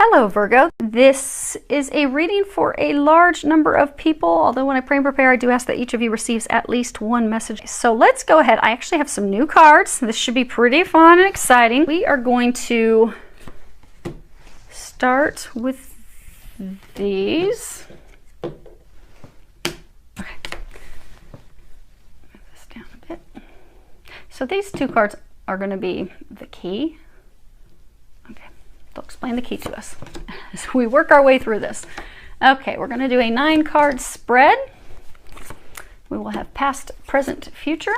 Hello Virgo, this is a reading for a large number of people, although when I pray and prepare I do ask that each of you receives at least one message. So let's go ahead. I actually have some new cards. This should be pretty fun and exciting. We are going to start with these. Okay. Move this down a bit. So these two cards are going to be the key. They'll explain the key to us as we work our way through this. Okay, we're going to do a 9-card spread. We will have past, present, future.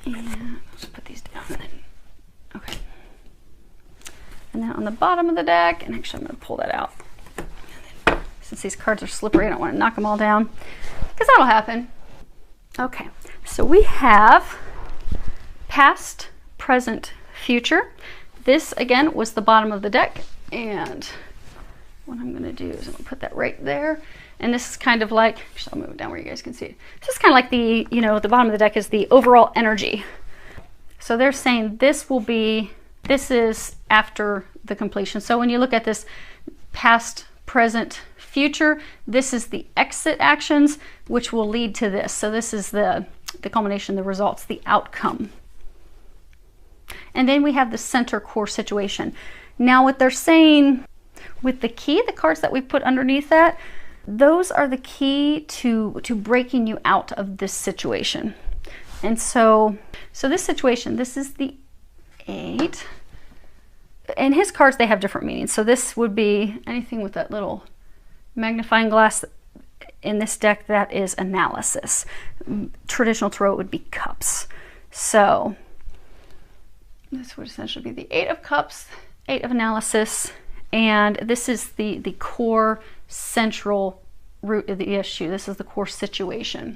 And let's put these down. And then, okay. And then on the bottom of the deck, and actually I'm going to pull that out. And then, since these cards are slippery, I don't want to knock them all down, because that'll happen. Okay, so we have past, present, future. This again was the bottom of the deck, and what I'm going to do is I'm going to put that right there, and this is kind of like, actually I'll move it down where you guys can see it. This is kind of like the, you know, the bottom of the deck is the overall energy. So they're saying this will be, this is after the completion. So when you look at this past, present, future, this is the exit actions which will lead to this. So this is the culmination, the results, the outcome. And then we have the center core situation. Now what they're saying with the key, the cards that we put underneath that, those are the key to breaking you out of this situation. And so this situation, this is the 8. And his cards, they have different meanings. So this would be anything with that little magnifying glass in this deck, that is analysis. Traditional tarot would be cups. So this would essentially be the 8 of Cups, 8 of Analysis, and this is the core central root of the issue. This is the core situation.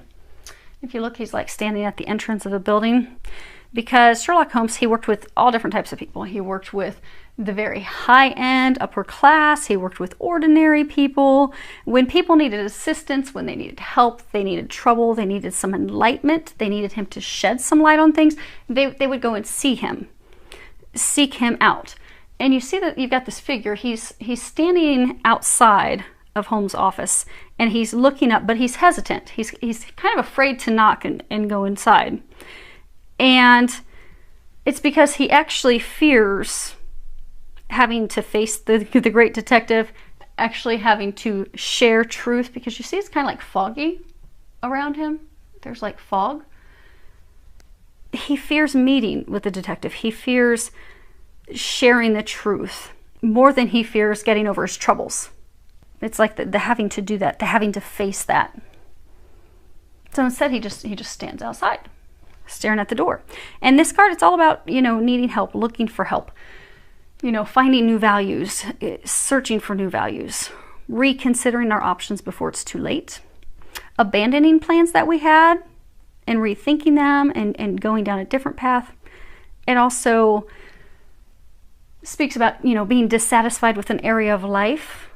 If you look, he's like standing at the entrance of a building, because Sherlock Holmes, he worked with all different types of people. He worked with the very high-end, upper class. He worked with ordinary people. When people needed assistance, when they needed help, they needed trouble, they needed some enlightenment, they needed him to shed some light on things, they would go and see him. Seek him out. And you see that you've got this figure, he's standing outside of Holmes' office, and he's looking up, but he's hesitant. He's kind of afraid to knock and go inside. And it's because he actually fears having to face the great detective, actually having to share truth, because you see it's kind of like foggy around him. There's like fog. He fears meeting with the detective. He fears sharing the truth more than he fears getting over his troubles. It's like the having to do that, the having to face that. So instead he just stands outside, staring at the door. And this card, it's all about, you know, needing help, looking for help, you know, finding new values, searching for new values, reconsidering our options before it's too late, abandoning plans that we had, and rethinking them and going down a different path. It also speaks about, you know, being dissatisfied with an area of life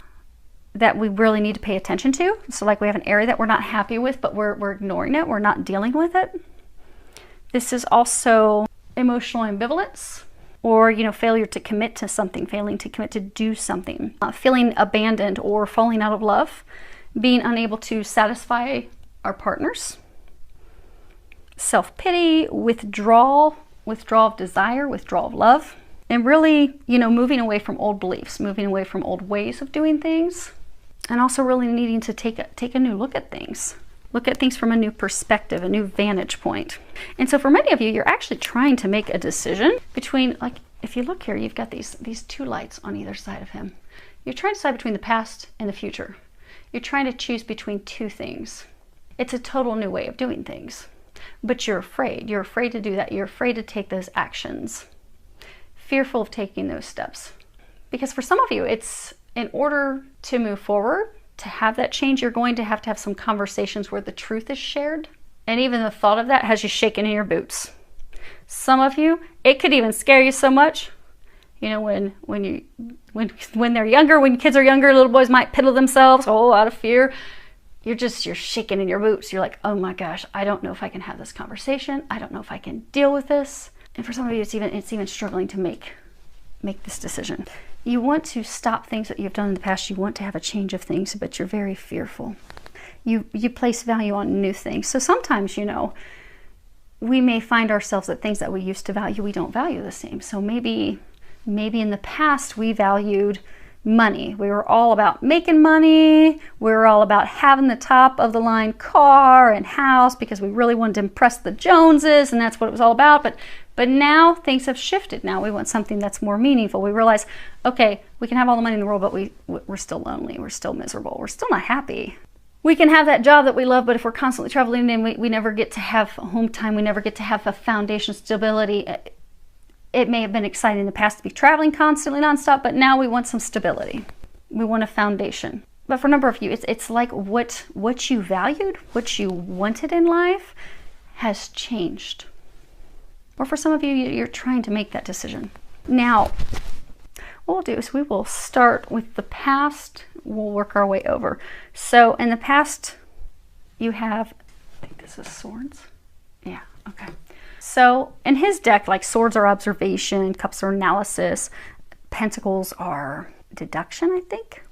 that we really need to pay attention to. So like we have an area that we're not happy with, but we're ignoring it, we're not dealing with it. This is also emotional ambivalence, or, you know, failure to commit to something, failing to commit to do something, feeling abandoned or falling out of love, being unable to satisfy our partners. Self-pity, withdrawal of desire, withdrawal of love, and really, you know, moving away from old beliefs, moving away from old ways of doing things, and also really needing to take a new look at things from a new perspective, a new vantage point. And so for many of you, you're actually trying to make a decision between, like, if you look here, you've got these 2 lights on either side of him. You're trying to decide between the past and the future. You're trying to choose between 2 things. It's a total new way of doing things. But you're afraid. You're afraid to do that. You're afraid to take those actions. Fearful of taking those steps. Because for some of you, it's in order to move forward, to have that change, you're going to have some conversations where the truth is shared. And even the thought of that has you shaking in your boots. Some of you, it could even scare you so much. You know, when they're younger, when kids are younger, little boys might piddle themselves, out of fear. You're shaking in your boots. You're like, oh my gosh, I don't know if I can have this conversation. I don't know if I can deal with this. And for some of you, it's even struggling to make make this decision. You want to stop things that you've done in the past. You want to have a change of things, but you're very fearful. You place value on new things. So sometimes, you know, we may find ourselves that things that we used to value, we don't value the same. So maybe in the past we valued money. We were all about making money. We were all about having the top of the line car and house because we really wanted to impress the Joneses, and that's what it was all about. But now things have shifted. Now we want something that's more meaningful. We realize, okay, we can have all the money in the world, but we're still lonely. We're still miserable. We're still not happy. We can have that job that we love, but if we're constantly traveling and we never get to have home time, we never get to have a foundation stability. It may have been exciting in the past to be traveling constantly nonstop, but now we want some stability. We want a foundation. But for a number of you, it's like what you valued, what you wanted in life has changed. Or for some of you, you're trying to make that decision. Now, what we'll do is we will start with the past. We'll work our way over. So in the past, you have, I think this is swords. Yeah, okay. So in his deck, like swords are observation, cups are analysis, pentacles are deduction, I think,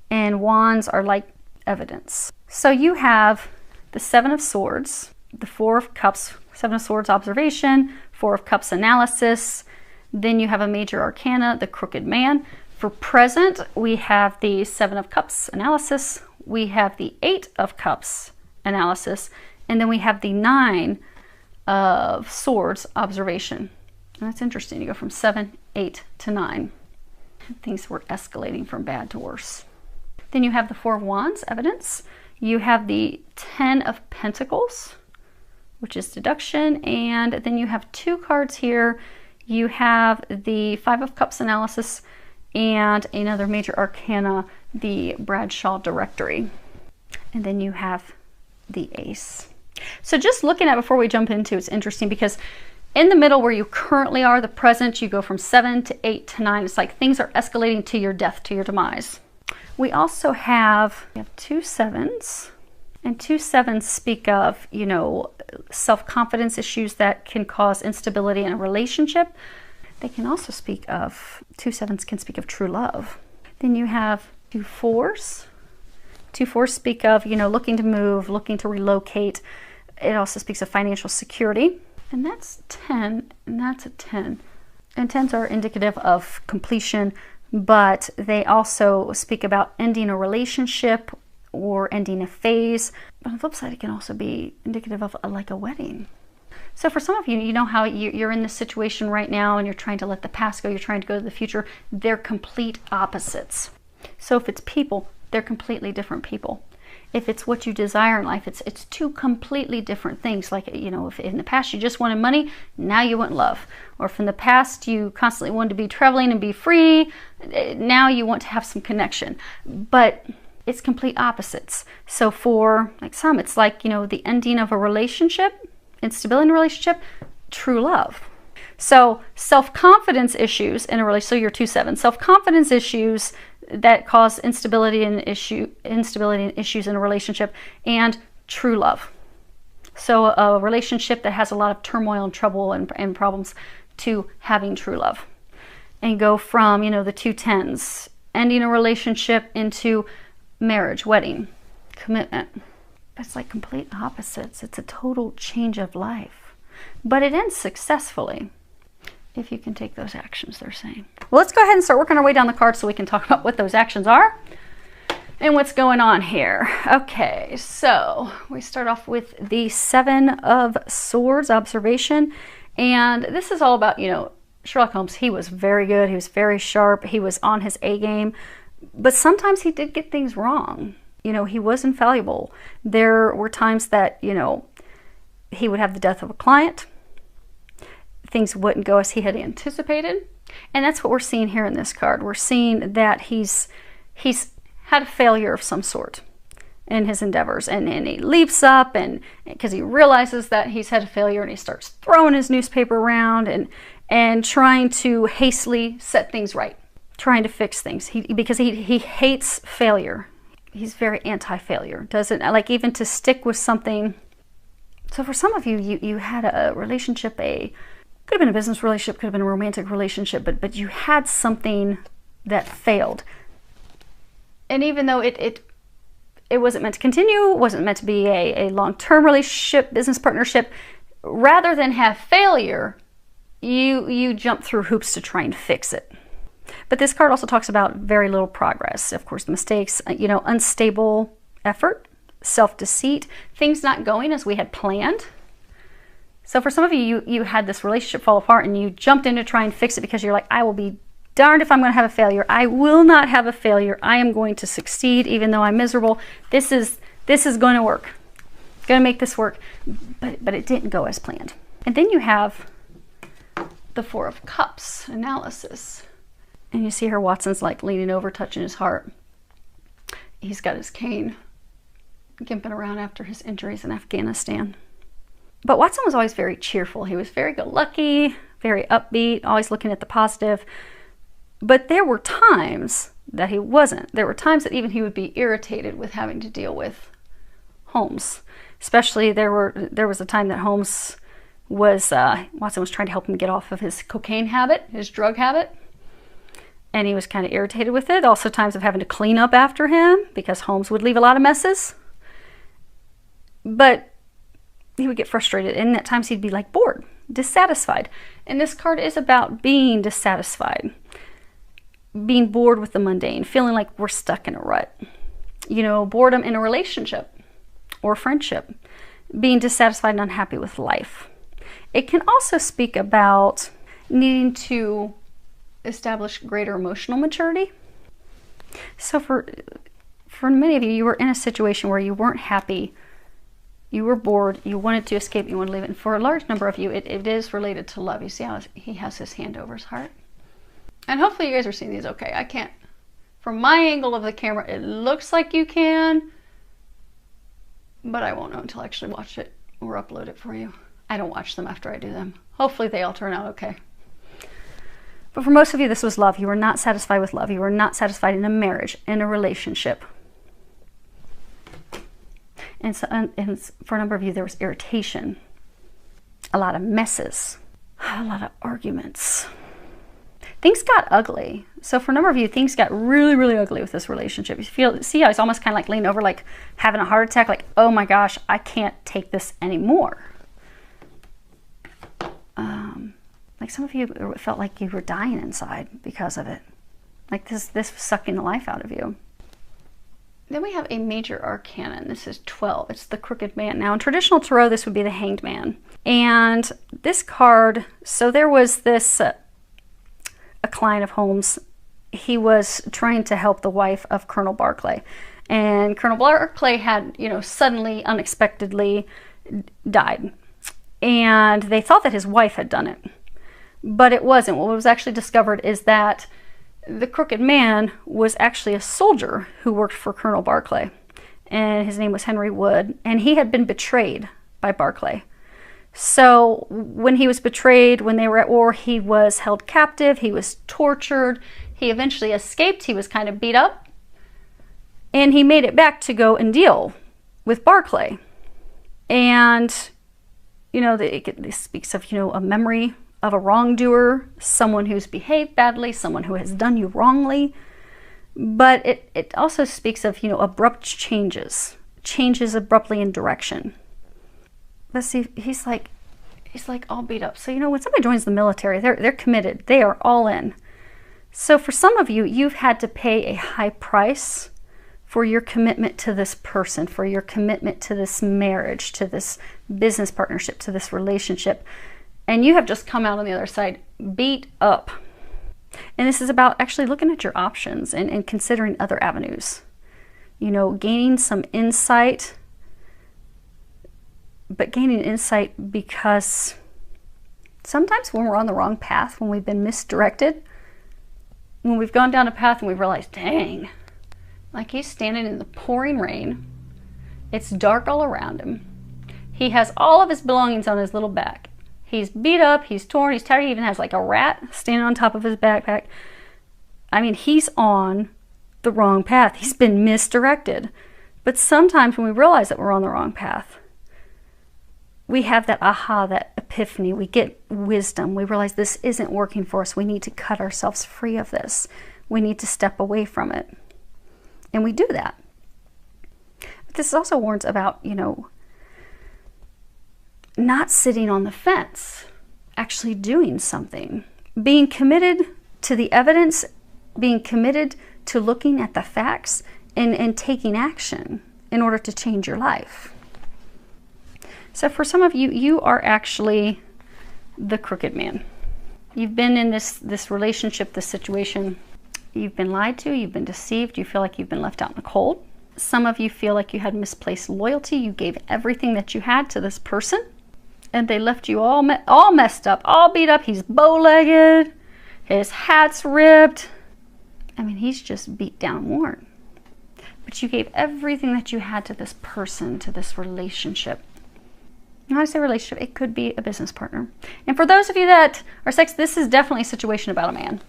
and wands are like evidence. So you have the Seven of Swords, the Four of Cups, Seven of Swords observation, Four of Cups analysis. Then you have a major arcana, the Crooked Man. For present, we have the Seven of Cups analysis. We have the Eight of Cups analysis. And then we have the Nine of Swords observation. And that's interesting. You go from 7, 8 to 9. Things were escalating from bad to worse. Then you have the Four of Wands, evidence. You have the 10 of Pentacles, which is deduction. And then you have two cards here. You have the Five of Cups analysis and another major arcana, the Bradshaw Directory. And then you have the Ace. So just looking at before we jump into it's interesting because in the middle where you currently are, the present, you go from 7 to 8 to 9. It's like things are escalating to your death, to your demise. We also have, two sevens, and two sevens speak of, you know, self-confidence issues that can cause instability in a relationship. They can also speak of, two sevens can speak of true love. Then you have two fours. Two fours speak of, you know, looking to move, looking to relocate. It also speaks of financial security. And that's 10, and that's a 10. And 10s are indicative of completion, but they also speak about ending a relationship or ending a phase. But on the flip side, it can also be indicative of like a wedding. So for some of you, you know how you're in this situation right now and you're trying to let the past go, you're trying to go to the future. They're complete opposites. So if it's people, they're completely different people. If it's what you desire in life, it's two completely different things. Like, you know, if in the past you just wanted money, now you want love. Or if in the past you constantly wanted to be traveling and be free, now you want to have some connection. But it's complete opposites. So for like some, it's like, you know, the ending of a relationship, instability in a relationship, true love. So self-confidence issues in a relationship, so you're 2-7, self-confidence issues that cause instability and issues in a relationship, and true love. So a relationship that has a lot of turmoil and trouble and problems to having true love. And go from, you know, the 2-10s, ending a relationship into marriage, wedding, commitment. It's like complete opposites. It's a total change of life. But it ends successfully if you can take those actions, they're saying. Well, let's go ahead and start working our way down the card so we can talk about what those actions are and what's going on here. Okay, so we start off with the Seven of Swords observation. And this is all about, you know, Sherlock Holmes. He was very good. He was very sharp. He was on his A game. But sometimes he did get things wrong. You know, he was infallible. There were times that, you know, he would have the death of a client. Things wouldn't go as he had anticipated. And that's what we're seeing here in this card. We're seeing that he's had a failure of some sort in his endeavors. And he leaps up and because he realizes that he's had a failure, and he starts throwing his newspaper around and trying to hastily set things right, trying to fix things. Because he hates failure. He's very anti-failure. Doesn't like even to stick with something. So for some of you, you had a relationship, a Could have been a business relationship, could have been a romantic relationship, but you had something that failed. And even though it wasn't meant to continue, wasn't meant to be a long-term relationship, business partnership, rather than have failure, you jump through hoops to try and fix it. But this card also talks about very little progress. Of course, the mistakes, unstable effort, self-deceit, things not going as we had planned. So for some of you had this relationship fall apart and you jumped in to try and fix it because you're like, I will be darned if I'm going to have a failure. I will not have a failure. I am going to succeed even though I'm miserable. This is going to work. Going to make this work. But it didn't go as planned. And then you have the Four of Cups analysis. And you see her, Watson's like leaning over, touching his heart. He's got his cane, gimping around after his injuries in Afghanistan. But Watson was always very cheerful. He was very good-lucky, very upbeat, always looking at the positive. But there were times that he wasn't. There were times that even he would be irritated with having to deal with Holmes. Especially there was a time that Holmes was, Watson was trying to help him get off of his cocaine habit, his drug habit. And he was kind of irritated with it. Also times of having to clean up after him because Holmes would leave a lot of messes. But he would get frustrated, and at times he'd be like bored, dissatisfied. And this card is about being dissatisfied, being bored with the mundane, feeling like we're stuck in a rut. Boredom in a relationship or friendship, being dissatisfied and unhappy with life. It can also speak about needing to establish greater emotional maturity. So for many of you, you were in a situation where you weren't happy, you were bored, you wanted to escape, you wanted to leave it. And for a large number of you, it is related to love. You see how he has his hand over his heart? And hopefully you guys are seeing these okay. I can't, from my angle of the camera, it looks like you can, but I won't know until I actually watch it or upload it for you. I don't watch them after I do them. Hopefully they all turn out okay. But for most of you, this was love. You were not satisfied with love. You were not satisfied in a marriage, in a relationship. And for a number of you, there was irritation, a lot of messes, a lot of arguments. Things got ugly. So for a number of you, things got really, really ugly with this relationship. You see how he's almost kind of like leaning over, like having a heart attack, like, oh my gosh, I can't take this anymore. Like some of you felt like you were dying inside because of it. Like this was sucking the life out of you. Then we have a major arcana. This is 12. It's the Crooked Man. Now in traditional tarot, this would be the Hanged Man. And this card, so there was this, a client of Holmes. He was trying to help the wife of Colonel Barclay. And Colonel Barclay had, suddenly, unexpectedly died. And they thought that his wife had done it. But it wasn't. What was actually discovered is that the Crooked Man was actually a soldier who worked for Colonel Barclay. And his name was Henry Wood. And he had been betrayed by Barclay. So when he was betrayed, when they were at war, he was held captive. He was tortured. He eventually escaped. He was kind of beat up. And he made it back to go and deal with Barclay. And, this speaks of, a memory of a wrongdoer, someone who's behaved badly, someone who has done you wrongly. But it also speaks of, abrupt changes abruptly in direction. But see, he's like all beat up. So, when somebody joins the military, they're committed. They are all in. So for some of you, you've had to pay a high price for your commitment to this person, for your commitment to this marriage, to this business partnership, to this relationship. And you have just come out on the other side beat up. And this is about actually looking at your options and considering other avenues. Gaining some insight. But gaining insight because sometimes when we're on the wrong path, when we've been misdirected, when we've gone down a path and we've realized, dang, like he's standing in the pouring rain. It's dark all around him. He has all of his belongings on his little back. He's beat up, he's torn, he's tired. He even has like a rat standing on top of his backpack. I mean, he's on the wrong path. He's been misdirected. But sometimes when we realize that we're on the wrong path, we have that aha, that epiphany, we get wisdom, we realize this isn't working for us. We need to cut ourselves free of this. We need to step away from it. And we do that. But this also warns about, you know, not sitting on the fence, actually doing something, being committed to the evidence, being committed to looking at the facts and taking action in order to change your life. So for some of you, you are actually the crooked man. You've been in this relationship, this situation. You've been lied to, you've been deceived, you feel like you've been left out in the cold. Some of you feel like you had misplaced loyalty. You gave everything that you had to this person, and they left you all messed up, all beat up. He's bow-legged, his hat's ripped. I mean, he's just beat down and worn. But you gave everything that you had to this person, to this relationship. When I say relationship, it could be a business partner. And for those of you that are sex, this is definitely a situation about a man.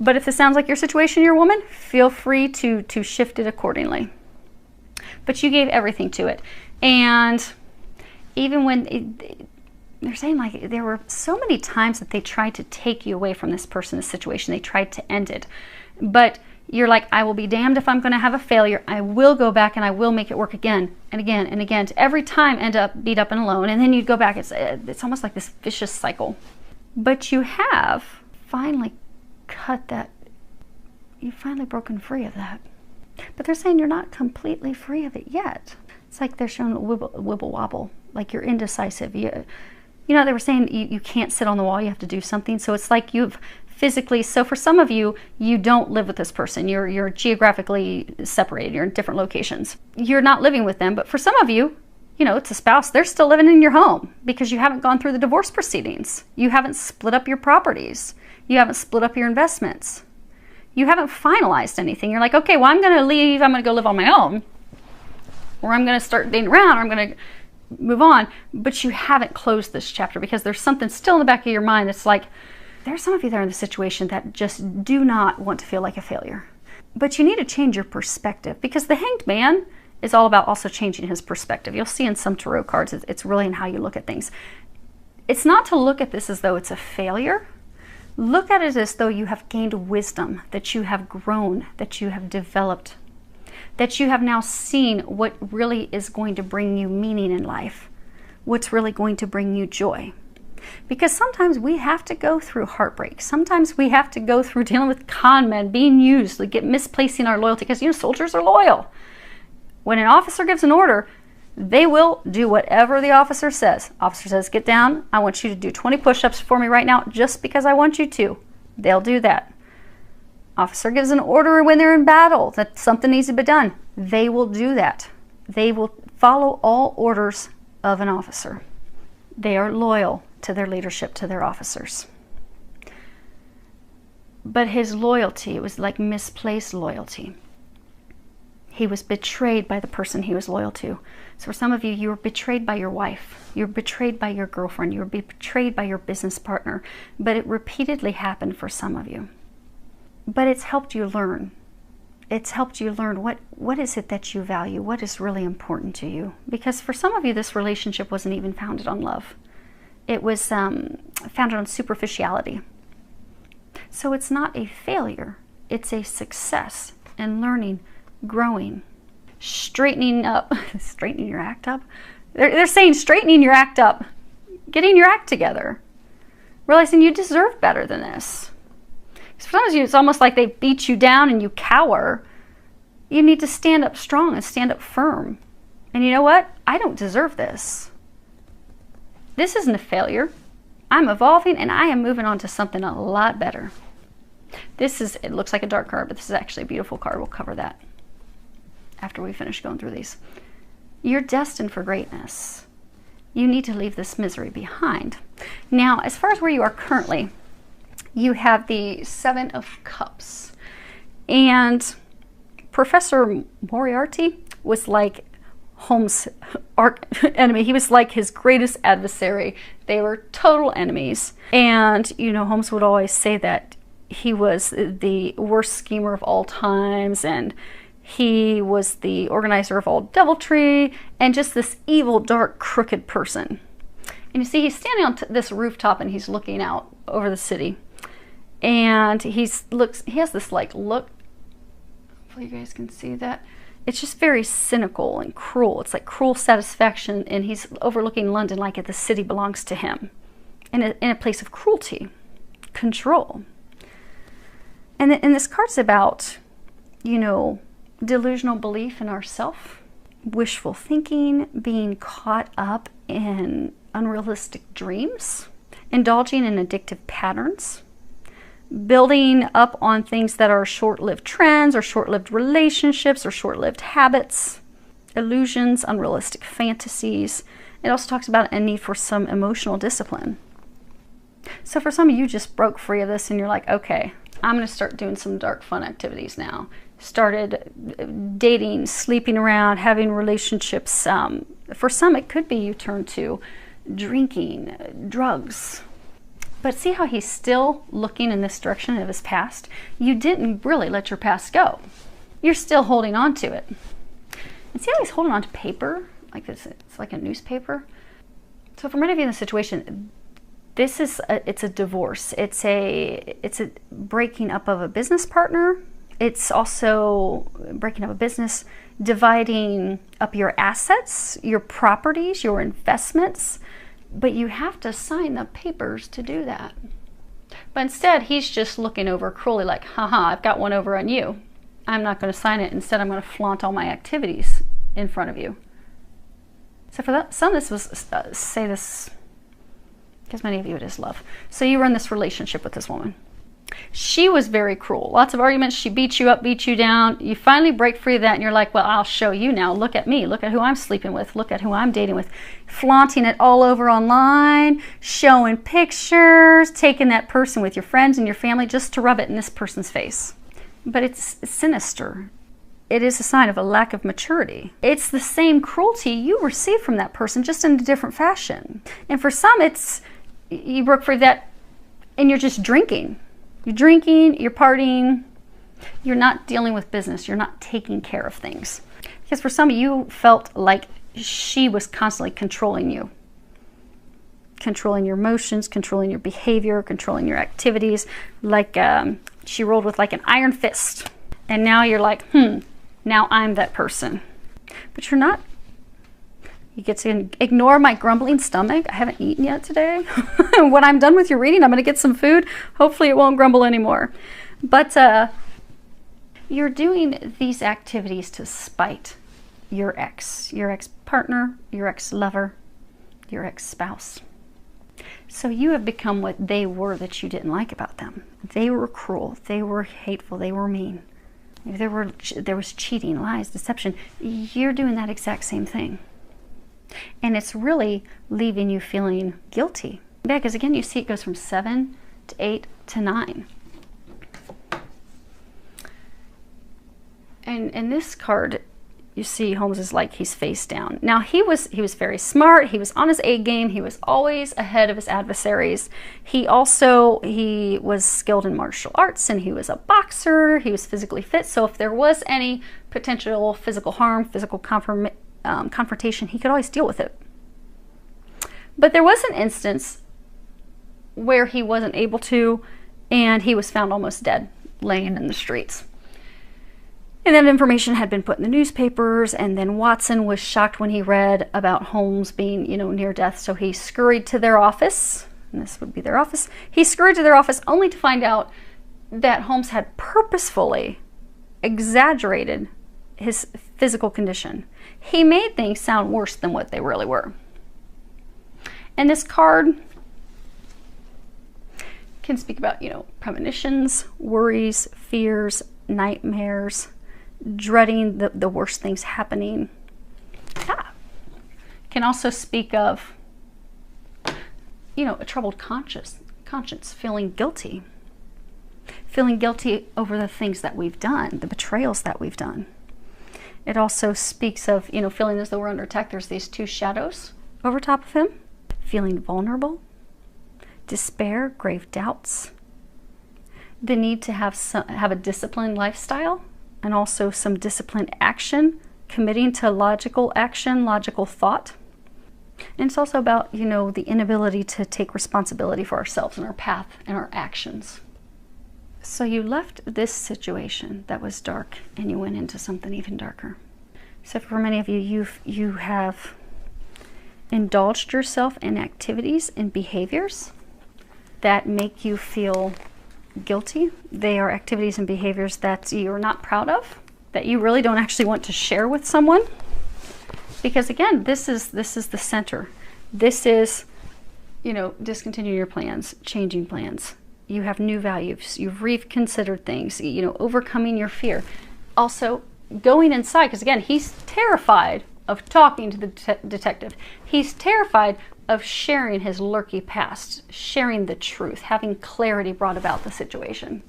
But if this sounds like your situation, you're a woman, feel free to shift it accordingly. But you gave everything to it. And even when they're saying, like, there were so many times that they tried to take you away from this person, this situation. They tried to end it. But you're like, I will be damned if I'm going to have a failure. I will go back and I will make it work again and again and again. To every time end up beat up and alone. And then you go back. It's almost like this vicious cycle. But you have finally cut that. You've finally broken free of that. But they're saying you're not completely free of it yet. It's like they're showing wibble wobble. Like you're indecisive. You know, they were saying you can't sit on the wall. You have to do something. So it's like you've physically, so for some of you, you don't live with this person. You're geographically separated. You're in different locations. You're not living with them. But for some of you, you know, it's a spouse. They're still living in your home because you haven't gone through the divorce proceedings. You haven't split up your properties. You haven't split up your investments. You haven't finalized anything. You're like, okay, well, I'm going to leave. I'm going to go live on my own. Or I'm going to start dating around. Or I'm going to move on. But you haven't closed this chapter because there's something still in the back of your mind that's like, there's some of you that are in the situation that just do not want to feel like a failure. But you need to change your perspective because the Hanged Man is all about also changing his perspective. You'll see in some tarot cards, it's really in how you look at things. It's not to look at this as though it's a failure. Look at it as though you have gained wisdom, that you have grown, that you have developed, that you have now seen what really is going to bring you meaning in life, what's really going to bring you joy. Because sometimes we have to go through heartbreak. Sometimes we have to go through dealing with con men, being used, like misplacing our loyalty. Because, you know, soldiers are loyal. When an officer gives an order, they will do whatever the officer says. Officer says, get down. I want you to do 20 push-ups for me right now just because I want you to. They'll do that. Officer gives an order when they're in battle that something needs to be done. They will do that. They will follow all orders of an officer. They are loyal to their leadership, to their officers. But his loyalty, it was like misplaced loyalty. He was betrayed by the person he was loyal to. So for some of you, you were betrayed by your wife. You were betrayed by your girlfriend. You were betrayed by your business partner. But it repeatedly happened for some of you. But it's helped you learn. It's helped you learn what is it that you value? What is really important to you? Because for some of you, this relationship wasn't even founded on love. It was founded on superficiality. So it's not a failure. It's a success in learning, growing, straightening up, straightening your act up. They're saying straightening your act up, getting your act together, realizing you deserve better than this. Because for some of you, it's almost like they beat you down and you cower. You need to stand up strong and stand up firm. And you know what? I don't deserve this. This isn't a failure. I'm evolving and I am moving on to something a lot better. It looks like a dark card, but this is actually a beautiful card. We'll cover that after we finish going through these. You're destined for greatness. You need to leave this misery behind. Now, as far as where you are currently, you have the Seven of Cups. And Professor Moriarty was like Holmes' arch enemy. He was like his greatest adversary. They were total enemies. And, you know, Holmes would always say that he was the worst schemer of all times, and he was the organizer of all deviltry, and just this evil, dark, crooked person. And you see he's standing on this rooftop and he's looking out over the city. And he has this like look, hopefully you guys can see that. It's just very cynical and cruel. It's like cruel satisfaction, and he's overlooking London like the city belongs to him, in a place of cruelty, control. And this card's about, you know, delusional belief in ourself, wishful thinking, being caught up in unrealistic dreams, indulging in addictive patterns, building up on things that are short-lived trends or short-lived relationships or short-lived habits, illusions, unrealistic fantasies. It also talks about a need for some emotional discipline. So for some of you just broke free of this and you're like, okay, I'm going to start doing some dark fun activities now. Started dating, sleeping around, having relationships. For some, it could be you turn to drinking, drugs. But see how he's still looking in this direction of his past? You didn't really let your past go. You're still holding on to it. And see how he's holding on to paper? Like this, it's like a newspaper. So for many of you in this situation, this is it's a divorce. It's a breaking up of a business partner. It's also breaking up a business, dividing up your assets, your properties, your investments. But you have to sign the papers to do that. But instead, he's just looking over cruelly like, haha, I've got one over on you. I'm not going to sign it. Instead, I'm going to flaunt all my activities in front of you. So for that, some of this was, say this, because many of you it is love. So you were in this relationship with this woman. She was very cruel. Lots of arguments. She beat you up, beat you down. You finally break free of that and you're like, well, I'll show you now. Look at me. Look at who I'm sleeping with. Look at who I'm dating with. Flaunting it all over online, showing pictures, taking that person with your friends and your family just to rub it in this person's face. But it's sinister. It is a sign of a lack of maturity. It's the same cruelty you received from that person, just in a different fashion. And for some, it's you broke free of that and you're just drinking. You're drinking, you're partying, you're not dealing with business, you're not taking care of things. Because for some of you felt like she was constantly controlling you. Controlling your emotions, controlling your behavior, controlling your activities. Like she rolled with like an iron fist. And now you're like, now I'm that person. But you're not. You get to ignore my grumbling stomach. I haven't eaten yet today. When I'm done with your reading, I'm going to get some food. Hopefully it won't grumble anymore. But you're doing these activities to spite your ex-partner, your ex-lover, your ex-spouse. So you have become what they were that you didn't like about them. They were cruel. They were hateful. They were mean. There was cheating, lies, deception. You're doing that exact same thing. And it's really leaving you feeling guilty. Yeah, because again, you see it goes from 7 to 8 to 9. And in this card, you see Holmes is like he's face down. Now he was very smart. He was on his A game. He was always ahead of his adversaries. He was skilled in martial arts, and he was a boxer. He was physically fit. So if there was any potential physical harm, physical confrontation, he could always deal with it. But there was an instance where he wasn't able to, and he was found almost dead, laying in the streets. And that information had been put in the newspapers, and then Watson was shocked when he read about Holmes being, near death. So he scurried to their office, and this would be their office. He scurried to their office only to find out that Holmes had purposefully exaggerated his physical condition. He made things sound worse than what they really were. And this card can speak about, premonitions, worries, fears, nightmares, dreading the worst things happening. Can also speak of, a troubled conscience, feeling guilty over the things that we've done, the betrayals that we've done. It also speaks of, feeling as though we're under attack. There's these two shadows over top of him. Feeling vulnerable, despair, grave doubts, the need to have a disciplined lifestyle, and also some disciplined action, committing to logical action, logical thought. And it's also about, you know, the inability to take responsibility for ourselves and our path and our actions. So you left this situation that was dark and you went into something even darker. So for many of you, you have indulged yourself in activities and behaviors that make you feel guilty. They are activities and behaviors that you're not proud of, that you really don't actually want to share with someone. Because again, this is the center. This is, you know, discontinuing your plans, changing plans. You have new values. You've reconsidered things, you know, overcoming your fear. Also, going inside, because again, he's terrified of talking to the detective. He's terrified of sharing his lurky past, sharing the truth, having clarity brought about the situation.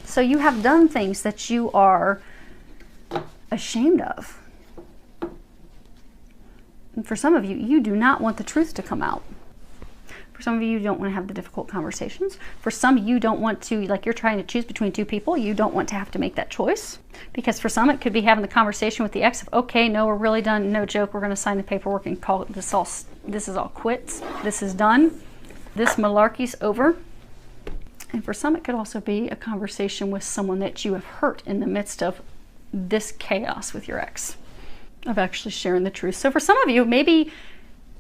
So you have done things that you are ashamed of. And for some of you, you do not want the truth to come out. For some of you don't want to have the difficult conversations. For some, you don't want to, like you're trying to choose between two people, you don't want to have to make that choice. Because for some, it could be having the conversation with the ex of, okay, no, we're really done, no joke, we're going to sign the paperwork and call it this is all quits. This is done. This malarkey's over. And for some, it could also be a conversation with someone that you have hurt in the midst of this chaos with your ex, of actually sharing the truth. So for some of you, maybe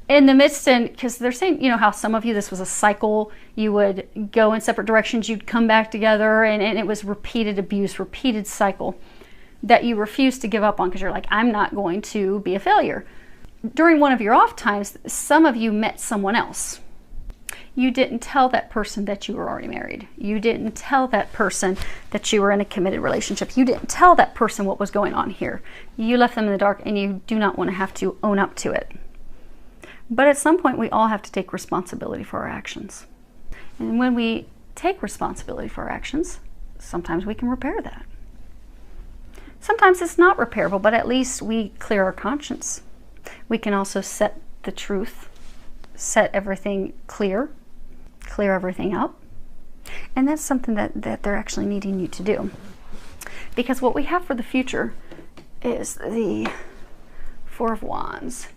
in the midst, and because they're saying, you know, how some of you, this was a cycle, you would go in separate directions, you'd come back together, and it was repeated abuse, repeated cycle that you refuse to give up on because you're like, I'm not going to be a failure. During one of your off times, some of you met someone else. You didn't tell that person that you were already married. You didn't tell that person that you were in a committed relationship. You didn't tell that person what was going on here. You left them in the dark, and you do not want to have to own up to it. But at some point, we all have to take responsibility for our actions. And when we take responsibility for our actions, sometimes we can repair that. Sometimes it's not repairable, but at least we clear our conscience. We can also set the truth, set everything clear everything up. And that's something that they're actually needing you to do. Because what we have for the future is the Four of Wands.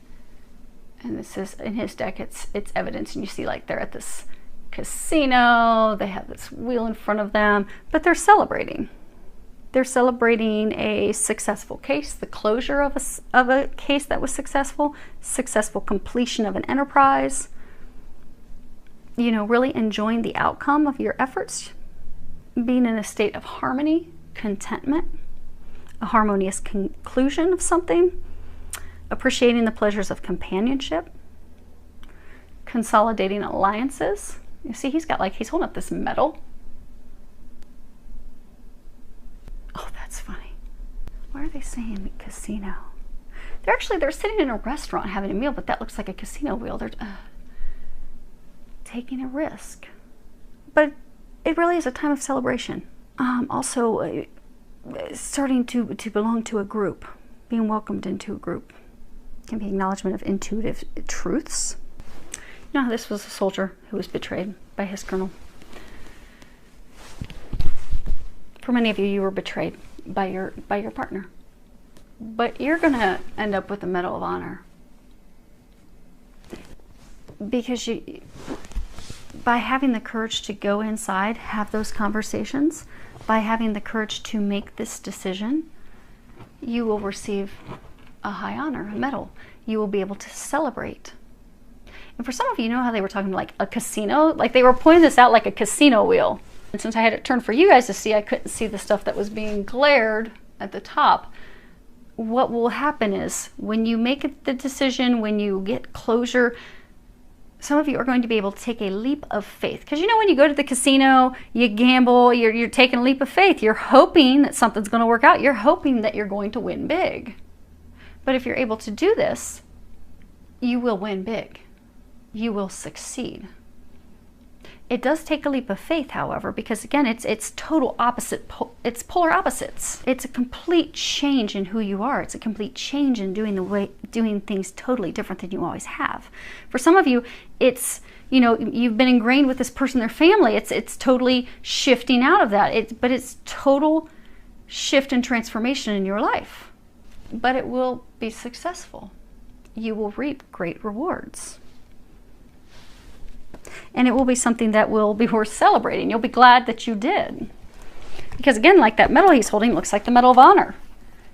And this is, in his deck, it's evidence. And you see, like, they're at this casino. They have this wheel in front of them. But they're celebrating. They're celebrating a successful case, the closure of a case that was successful completion of an enterprise. You know, really enjoying the outcome of your efforts. Being in a state of harmony, contentment, a harmonious conclusion of something. Appreciating the pleasures of companionship, consolidating alliances. You see, he's holding up this medal. Oh, that's funny. Why are they saying casino? They're sitting in a restaurant having a meal, but that looks like a casino wheel. They're taking a risk. But it really is a time of celebration. Also, starting to belong to a group, being welcomed into a group. Can be acknowledgement of intuitive truths. No, this was a soldier who was betrayed by his colonel. For many of you, you were betrayed by your partner. But you're going to end up with the Medal of Honor. Because by having the courage to go inside, have those conversations, by having the courage to make this decision, you will receive a high honor, a medal. You will be able to celebrate. And for some of you, you know how they were talking like a casino? Like they were pointing this out like a casino wheel. And since I had it turned for you guys to see, I couldn't see the stuff that was being glared at the top. What will happen is when you make the decision, when you get closure, some of you are going to be able to take a leap of faith. Because you know when you go to the casino, you gamble, you're taking a leap of faith. You're hoping that something's going to work out. You're hoping that you're going to win big. But if you're able to do this, you will win big. You will succeed. It does take a leap of faith, however, because again, it's total opposite. It's polar opposites. It's a complete change in who you are. It's a complete change in doing things totally different than you always have. For some of you, it's, you know, you've been ingrained with this person, their family. It's totally shifting out of that. But it's total shift and transformation in your life. But it will be successful. you will reap great rewards. And it will be something that will be worth celebrating. You'll be glad that you did. Because again, like that medal he's holding looks like the Medal of Honor.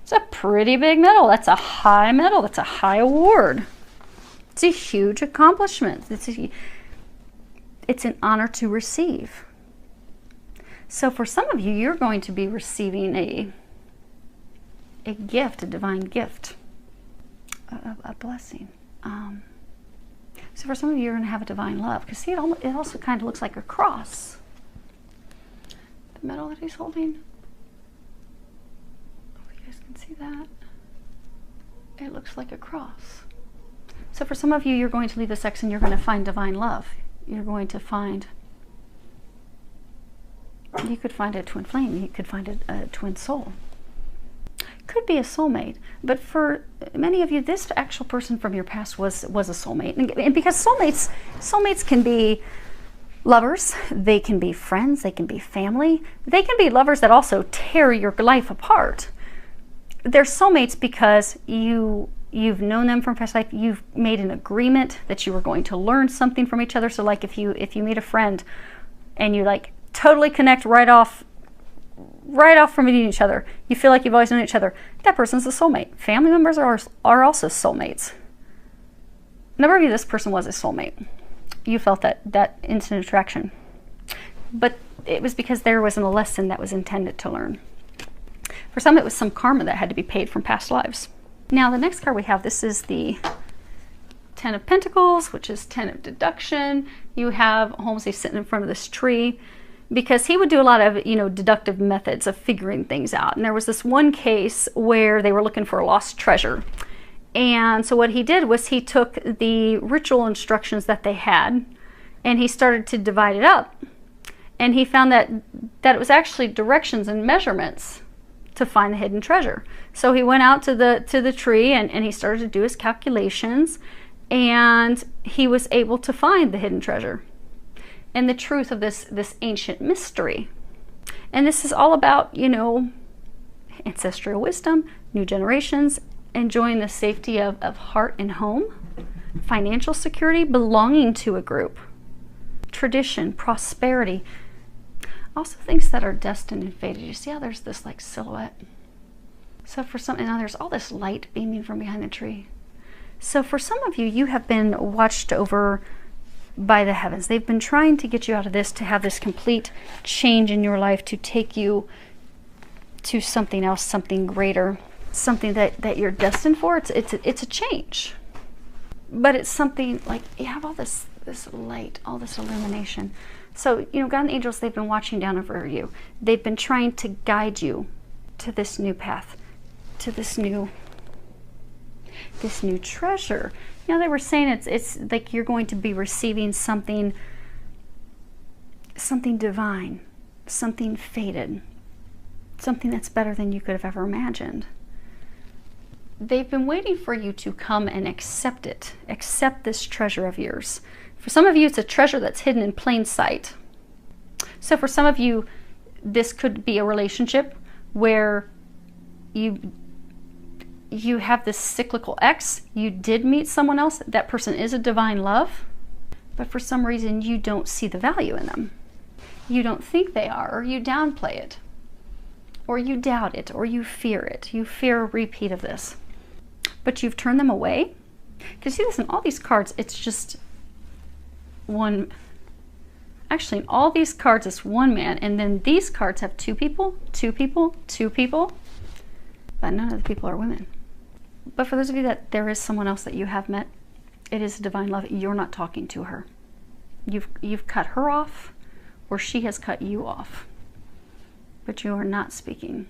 It's a pretty big medal. That's a high medal. That's a high award. It's a huge accomplishment. It's an honor to receive. So for some of you, you're going to be receiving a gift, a divine gift, a blessing. So for some of you, you're going to have a divine love. Because see, it also kind of looks like a cross. The medal that he's holding. Oh, you guys can see that. It looks like a cross. So for some of you, you're going to leave this ex and you're going to find divine love. You're going to find, you could find a twin flame. You could find a twin soul. Could be a soulmate, but for many of you, this actual person from your past was a soulmate. And because soulmates can be lovers, they can be friends, they can be family, they can be lovers that also tear your life apart. They're soulmates because you've known them from past life. You've made an agreement that you were going to learn something from each other. So like if you meet a friend and you like totally connect right off from meeting each other, you feel like you've always known each other, that person's a soulmate. Family members are also soulmates. A number of you, this person was a soulmate. You felt that instant attraction. But it was because there wasn't a lesson that was intended to learn. For some, it was some karma that had to be paid from past lives. Now, the next card we have, this is the Ten of Pentacles, which is 10 of deduction. You have Holmes, he's sitting in front of this tree, because he would do a lot of, deductive methods of figuring things out. And there was this one case where they were looking for a lost treasure. And so what he did was he took the ritual instructions that they had and he started to divide it up. And he found that it was actually directions and measurements to find the hidden treasure. So he went out to the tree and he started to do his calculations, and he was able to find the hidden treasure and the truth of this ancient mystery. And this is all about, ancestral wisdom, new generations, enjoying the safety of heart and home, financial security, belonging to a group, tradition, prosperity. Also things that are destined and fated. You see how there's this like silhouette? So for some, and now there's all this light beaming from behind the tree. So for some of you, you have been watched over by the heavens. They've been trying to get you out of this, to have this complete change in your life, to take you to something else, something greater, something that you're destined for. It's a change, but it's something like you have all this light, all this illumination. So God and angels, they've been watching down over you. They've been trying to guide you to this new path, to this new treasure. They were saying it's like you're going to be receiving something divine, something fated, something that's better than you could have ever imagined. They've been waiting for you to come and accept it, accept this treasure of yours. For some of you, it's a treasure that's hidden in plain sight. So for some of you, this could be a relationship where you have this cyclical ex. You did meet someone else. That person is a divine love, but for some reason you don't see the value in them. You don't think they are, or you downplay it, or you doubt it, or you fear it. You fear a repeat of this, but you've turned them away. Because see this in all these cards, it's just one. Actually, in all these cards, it's one man, and then these cards have two people, two people, two people, but none of the people are women. But for those of you that there is someone else that you have met, it is a divine love. You're not talking to her. You've cut her off, or she has cut you off, but you are not speaking.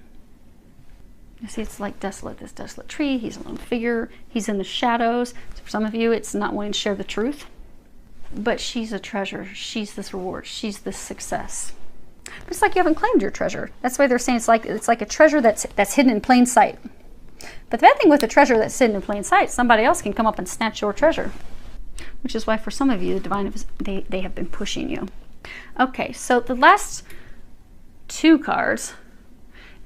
You see, it's like desolate, this desolate tree. He's a lone figure. He's in the shadows. So for some of you, it's not wanting to share the truth, but she's a treasure. She's this reward. She's this success. But it's like you haven't claimed your treasure. That's why they're saying it's like a treasure that's hidden in plain sight. But the bad thing with a treasure that's hidden in plain sight, somebody else can come up and snatch your treasure, which is why for some of you, the divine, they have been pushing you. Okay, so the last two cards,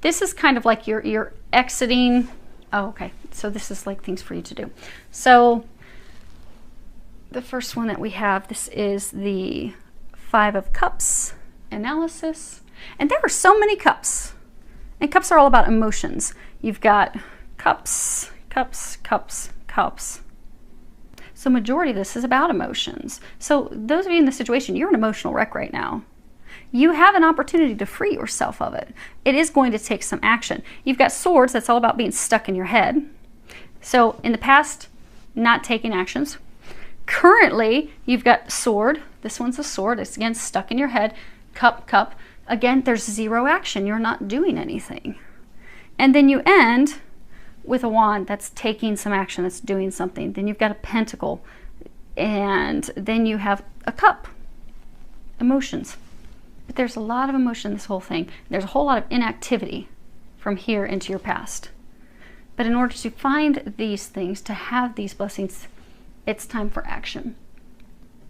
this is kind of like you're exiting. Oh, okay. So this is like things for you to do. So the first one that we have, this is the Five of Cups analysis. And there are so many cups. And cups are all about emotions. You've got cups, cups, cups, cups. So majority of this is about emotions. So those of you in this situation, you're an emotional wreck right now. You have an opportunity to free yourself of it. It is going to take some action. You've got Swords, that's all about being stuck in your head. So in the past, not taking actions. Currently, you've got Sword. This one's a sword. It's again stuck in your head. Cup, cup. Again, there's zero action. You're not doing anything. And then you end with a Wand. That's taking some action. That's doing something. Then you've got a Pentacle. And then you have a Cup. Emotions. But there's a lot of emotion in this whole thing. There's a whole lot of inactivity from here into your past. But in order to find these things, to have these blessings, it's time for action.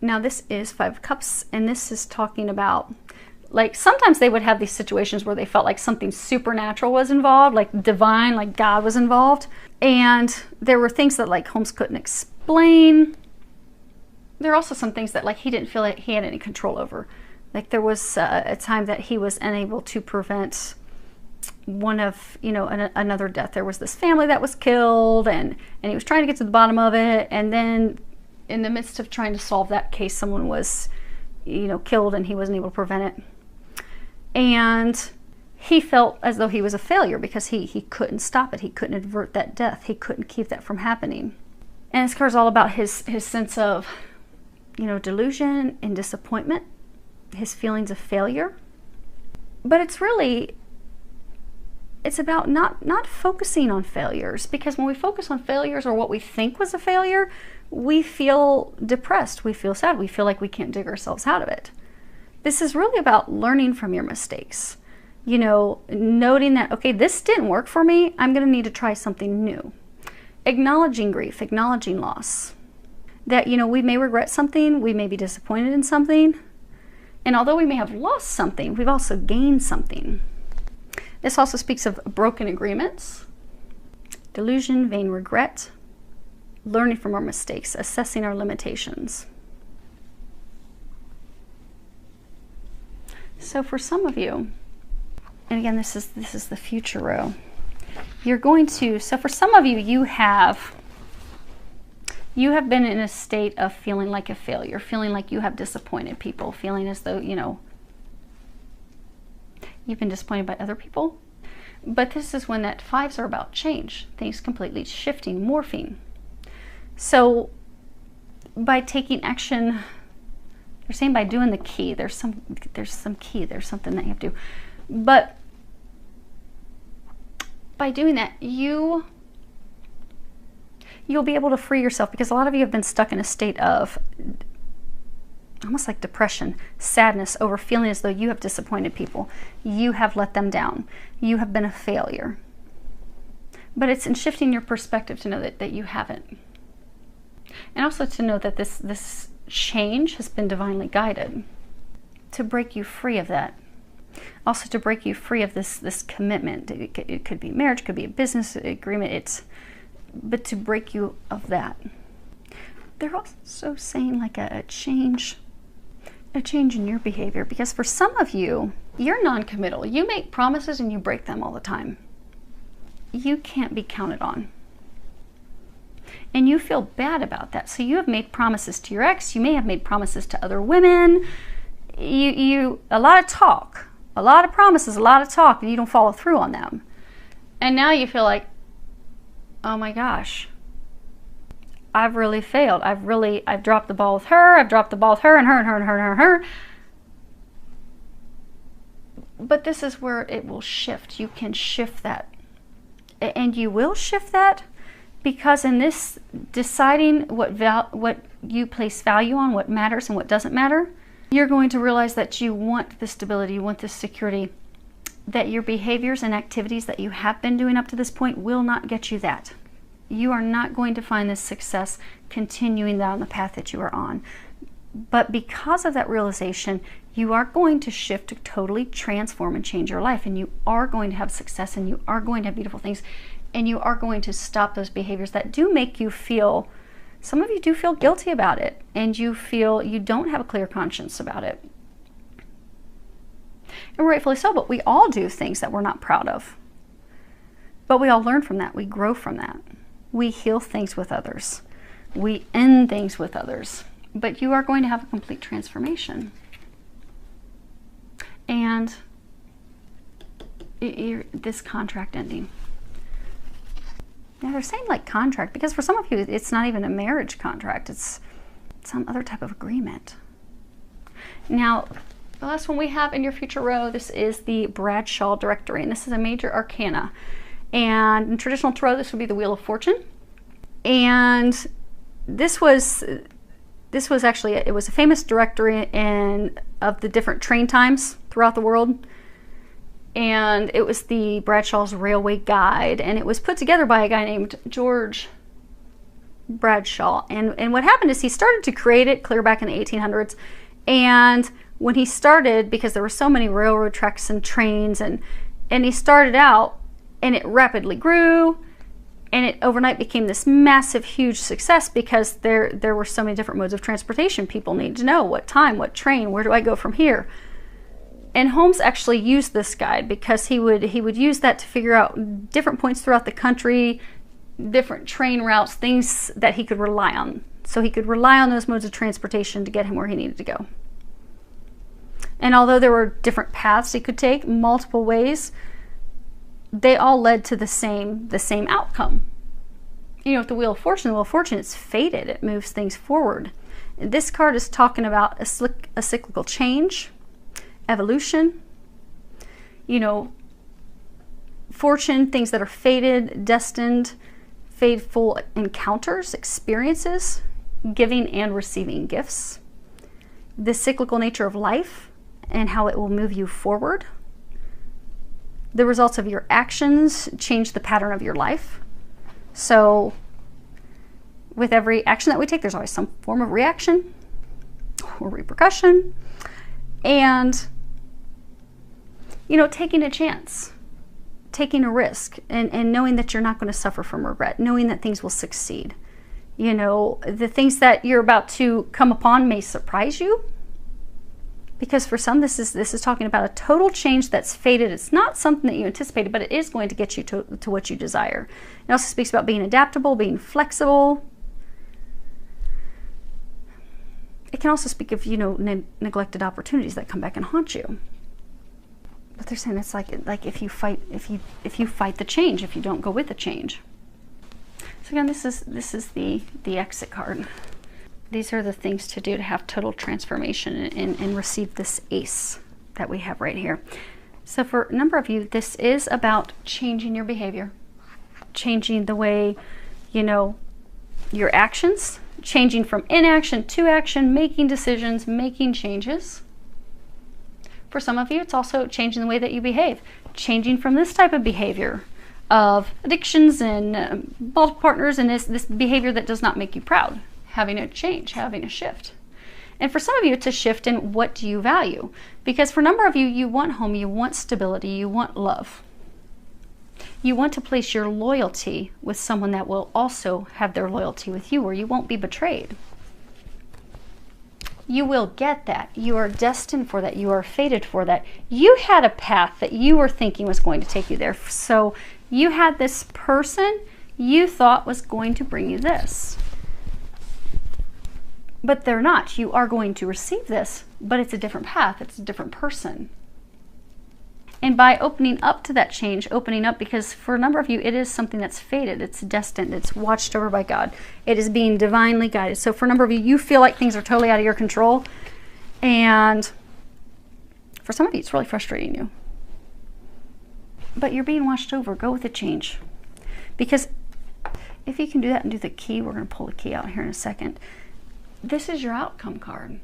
Now this is Five of Cups, and this is talking about, like, sometimes they would have these situations where they felt like something supernatural was involved, like divine, like God was involved. And there were things that like Holmes couldn't explain. There are also some things that like he didn't feel like he had any control over. Like there was a time that he was unable to prevent one of, you know, another death. There was this family that was killed, and he was trying to get to the bottom of it. And then in the midst of trying to solve that case, someone was, you know, killed, and he wasn't able to prevent it. And he felt as though he was a failure because he couldn't stop it. He couldn't avert that death. He couldn't keep that from happening. And this card's all about his sense of, you know, delusion and disappointment, his feelings of failure. But it's really, it's about not focusing on failures, because when we focus on failures or what we think was a failure, we feel depressed, we feel sad, we feel like we can't dig ourselves out of it. This is really about learning from your mistakes. You know, noting that, okay, this didn't work for me, I'm going to need to try something new. Acknowledging grief, acknowledging loss. That, you know, we may regret something, we may be disappointed in something, and although we may have lost something, we've also gained something. This also speaks of broken agreements, delusion, vain regret, learning from our mistakes, assessing our limitations. So for some of you, and again, this is the future row, you're going to, so for some of you, you have been in a state of feeling like a failure, feeling like you have disappointed people, feeling as though, you know, you've been disappointed by other people. But this is when that fives are about change, things completely shifting, morphing. So by taking action, they're saying by doing the key, there's some key, there's something that you have to do. But by doing that, you'll be able to free yourself, because a lot of you have been stuck in a state of almost like depression, sadness over feeling as though you have disappointed people. You have let them down. You have been a failure. But it's in shifting your perspective to know that you haven't. And also to know that this change has been divinely guided to break you free of that. Also to break you free of this commitment. It could be marriage, it could be a business agreement, but to break you of that. They're also saying like a change in your behavior, because for some of you, you're non-committal. You make promises and you break them all the time. You can't be counted on. And you feel bad about that. So you have made promises to your ex. You may have made promises to other women. A lot of talk, a lot of promises, a lot of talk, and you don't follow through on them. And now you feel like, oh my gosh, I've really failed. I've dropped the ball with her. I've dropped the ball with her and her and her and her and her. But this is where it will shift. You can shift that. And you will shift that, because in this deciding what you place value on, what matters and what doesn't matter, you're going to realize that you want the stability, you want the security, that your behaviors and activities that you have been doing up to this point will not get you that. You are not going to find this success continuing down the path that you are on. But because of that realization, you are going to shift to totally transform and change your life, and you are going to have success, and you are going to have beautiful things, And you are going to stop those behaviors that do make you feel, some of you do feel guilty about it, and you feel you don't have a clear conscience about it. And rightfully so, but we all do things that we're not proud of. But we all learn from that. We grow from that. We heal things with others. We end things with others. But you are going to have a complete transformation. And this contract ending. Now they're saying like contract, because for some of you, it's not even a marriage contract. It's some other type of agreement. Now, the last one we have in your future row, this is the Bradshaw Directory, and this is a major arcana. And in traditional tarot, this would be the Wheel of Fortune. And this was actually, it was a famous directory of the different train times throughout the world. And it was the Bradshaw's Railway Guide, and it was put together by a guy named George Bradshaw. And what happened is he started to create it clear back in the 1800s. And when he started, because there were so many railroad tracks and trains, and he started out, and it rapidly grew, and it overnight became this massive, huge success, because there were so many different modes of transportation. People needed to know what time, what train, where do I go from here? And Holmes actually used this guide because he would use that to figure out different points throughout the country, different train routes, things that he could rely on. So he could rely on those modes of transportation to get him where he needed to go. And although there were different paths he could take, multiple ways, they all led to the same outcome. You know, with the Wheel of Fortune, it's fated. It moves things forward. And this card is talking about a cyclical change, evolution, you know, fortune, things that are fated, destined, fateful encounters, experiences, giving and receiving gifts, the cyclical nature of life and how it will move you forward. The results of your actions change the pattern of your life. So with every action that we take, there's always some form of reaction or repercussion. And, you know, taking a chance, taking a risk, and knowing that you're not going to suffer from regret, knowing that things will succeed. You know, the things that you're about to come upon may surprise you, because for some, this is talking about a total change that's fated. It's not something that you anticipated, but it is going to get you to what you desire. It also speaks about being adaptable, being flexible. It can also speak of, you know, neglected opportunities that come back and haunt you. But they're saying it's like if you fight the change, if you don't go with the change. So again, this is the exit card. These are the things to do to have total transformation and receive this ace that we have right here. So for a number of you, this is about changing your behavior, changing the way, you know, your actions, changing from inaction to action, making decisions, making changes. For some of you, it's also changing the way that you behave, changing from this type of behavior of addictions and multiple partners and this behavior that does not make you proud, having a change, having a shift. And for some of you, it's a shift in what do you value? Because for a number of you, you want home, you want stability, you want love. You want to place your loyalty with someone that will also have their loyalty with you, where you won't be betrayed. You will get that. You are destined for that. You are fated for that. You had a path that you were thinking was going to take you there. So you had this person you thought was going to bring you this. But they're not. You are going to receive this, but it's a different path. It's a different person. And by opening up to that change, opening up, because for a number of you, it is something that's fated. It's destined. It's watched over by God. It is being divinely guided. So for a number of you, you feel like things are totally out of your control. And for some of you, it's really frustrating you. But you're being watched over. Go with the change. Because if you can do that and do the key, we're going to pull the key out here in a second. This is your outcome card.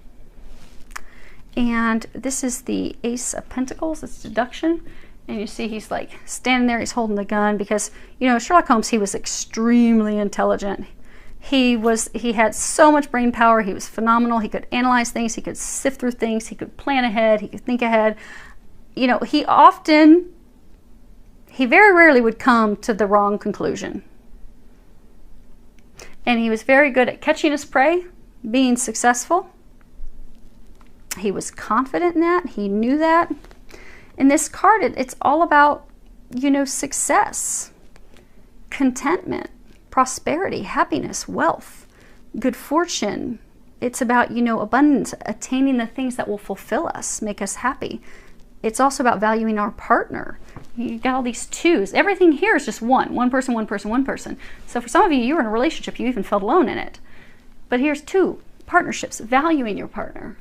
And this is the Ace of Pentacles. It's deduction. And you see he's like standing there, he's holding the gun, because, you know, Sherlock Holmes, he was extremely intelligent. He had so much brain power. He was phenomenal. He could analyze things. He could sift through things. He could plan ahead. He could think ahead. You know, he he very rarely would come to the wrong conclusion. And he was very good at catching his prey, being successful. He was confident in that. He knew that. In this card, it's all about, you know, success, contentment, prosperity, happiness, wealth, good fortune. It's about, you know, abundance, attaining the things that will fulfill us, make us happy. It's also about valuing our partner. You got all these twos. Everything here is just one person, one person, one person. So for some of you, you were in a relationship, you even felt alone in it. But here's two partnerships, valuing your partner,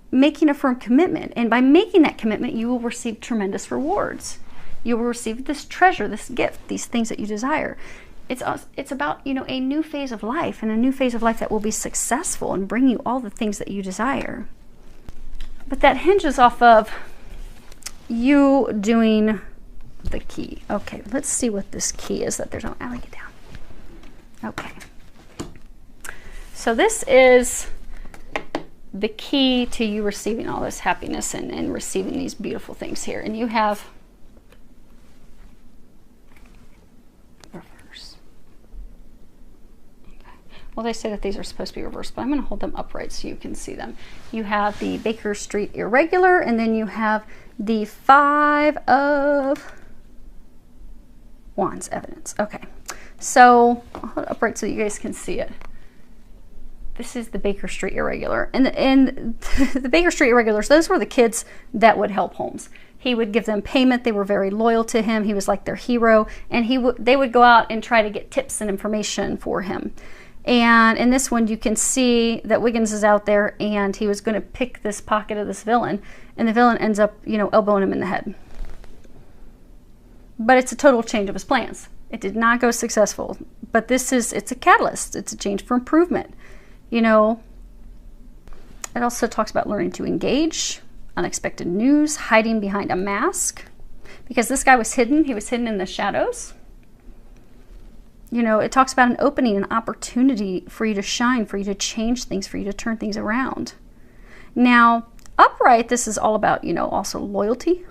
making a firm commitment. And by making that commitment, you will receive tremendous rewards. You will receive this treasure, this gift, these things that you desire. It's about, you know, a new phase of life, and a new phase of life that will be successful and bring you all the things that you desire. But that hinges off of you doing the key. Okay, let's see what this key is that there's no, I'll get down. Okay. So this is the key to you receiving all this happiness and receiving these beautiful things here. And you have reverse. Okay. Well, they say that these are supposed to be reversed, but I'm going to hold them upright so you can see them. You have the Baker Street Irregular, and then you have the 5 of Wands, evidence. Okay. So I'll hold it upright so you guys can see it. This is the Baker Street Irregular. And the Baker Street Irregulars, those were the kids that would help Holmes. He would give them payment. They were very loyal to him. He was like their hero. And they would go out and try to get tips and information for him. And in this one, you can see that Wiggins is out there, and he was going to pick this pocket of this villain. And the villain ends up, you know, elbowing him in the head. But it's a total change of his plans. It did not go successful. But it's a catalyst. It's a change for improvement. You know, it also talks about learning to engage, unexpected news, hiding behind a mask. Because this guy was hidden. He was hidden in the shadows. You know, it talks about an opening, an opportunity for you to shine, for you to change things, for you to turn things around. Now, upright, this is all about, you know, also loyalty.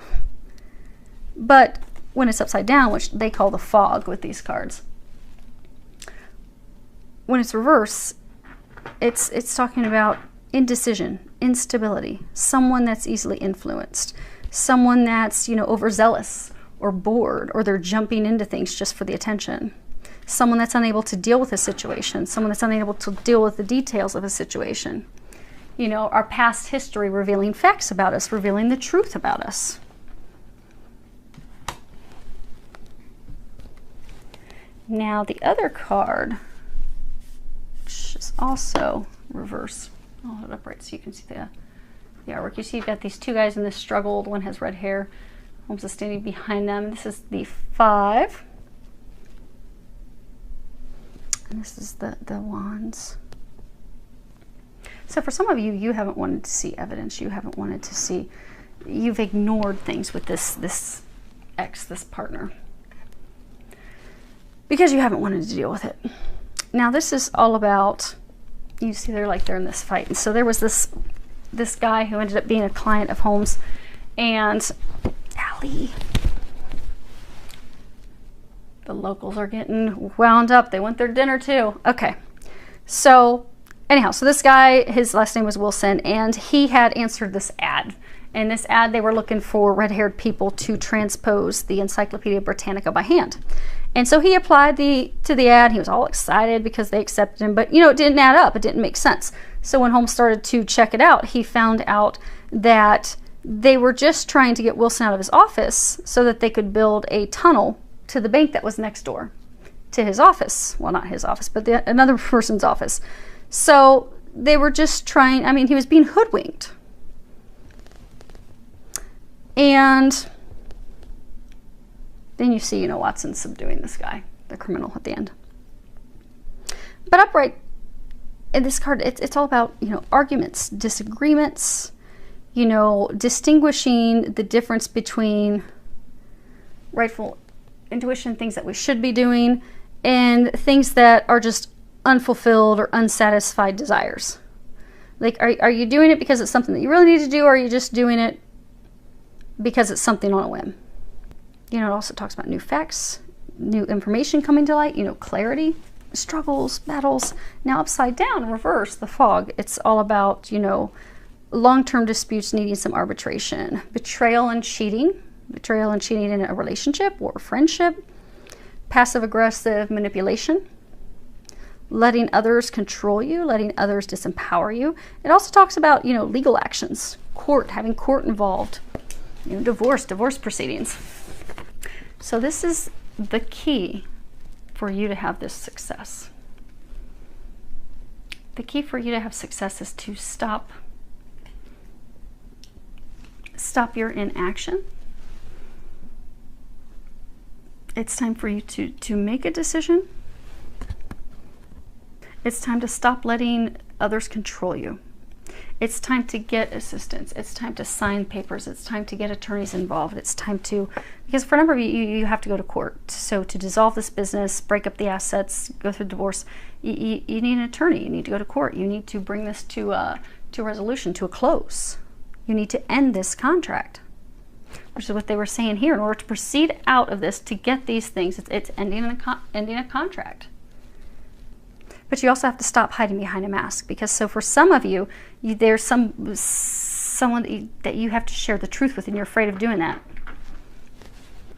But when it's upside down, which they call the fog with these cards, when it's reverse, it's talking about indecision, instability, someone that's easily influenced, someone that's, you know, overzealous or bored, or they're jumping into things just for the attention. Someone that's unable to deal with a situation, someone that's unable to deal with the details of a situation. You know, our past history revealing facts about us, revealing the truth about us. Now the other card, which is also reverse. I'll hold it upright so you can see the artwork. You see you've got these two guys in this struggle. One has red hair. Holmes is standing behind them. This is the 5. And this is the Wands. So for some of you, you haven't wanted to see evidence. You haven't wanted to see, you've ignored things with this ex, this partner, because you haven't wanted to deal with it. Now this is all about, you see they're in this fight. And so there was this guy who ended up being a client of Holmes, and Allie, the locals are getting wound up. They want their dinner too. Okay. So anyhow, so this guy, his last name was Wilson, and he had answered this ad. In this ad, they were looking for red-haired people to transpose the Encyclopedia Britannica by hand. And so he applied to the ad. He was all excited because they accepted him, but you know, it didn't add up. It didn't make sense. So when Holmes started to check it out, he found out that they were just trying to get Wilson out of his office so that they could build a tunnel to the bank that was next door to his office. Well, not his office, but another person's office. So they were just trying, I mean, he was being hoodwinked. And then you see, you know, Watson subduing this guy, the criminal, at the end. But upright, in this card, it's all about, you know, arguments, disagreements, you know, distinguishing the difference between rightful intuition, things that we should be doing, and things that are just unfulfilled or unsatisfied desires. Like, are you doing it because it's something that you really need to do, or are you just doing it because it's something on a whim. You know, it also talks about new facts, new information coming to light, you know, clarity, struggles, battles. Now upside down, reverse, the fog, it's all about, you know, long-term disputes needing some arbitration, betrayal and cheating in a relationship or a friendship, passive-aggressive manipulation, letting others control you, letting others disempower you. It also talks about, you know, legal actions, court, having court involved, you know, divorce proceedings. So this is the key for you to have this success. The key for you to have success is to stop your inaction. It's time for you to make a decision. It's time to stop letting others control you. It's time to get assistance. It's time to sign papers. It's time to get attorneys involved. It's time to, because for a number of you, you have to go to court. So to dissolve this business, break up the assets, go through divorce, you need an attorney. You need to go to court. You need to bring this to a resolution, to a close. You need to end this contract, which is what they were saying here. In order to proceed out of this, to get these things, it's ending a contract. But you also have to stop hiding behind a mask, because so for some of you, there's someone that you have to share the truth with, and you're afraid of doing that.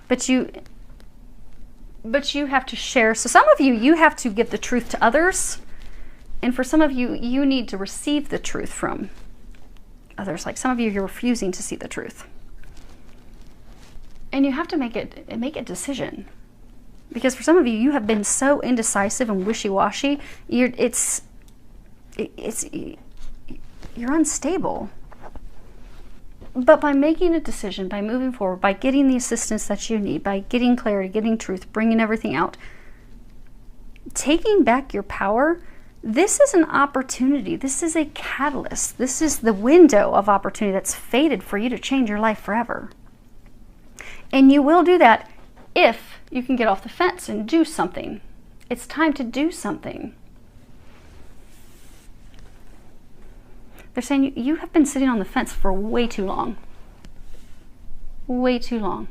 But you have to share. So some of you have to give the truth to others, and for some of you, you need to receive the truth from others. Like some of you, you're refusing to see the truth, and you have to make a decision. Because for some of you, you have been so indecisive and wishy-washy, you're unstable. But by making a decision, by moving forward, by getting the assistance that you need, by getting clarity, getting truth, bringing everything out, taking back your power, this is an opportunity. This is a catalyst. This is the window of opportunity that's fated for you to change your life forever. And you will do that if you can get off the fence and do something. It's time to do something. They're saying you have been sitting on the fence for way too long. Way too long.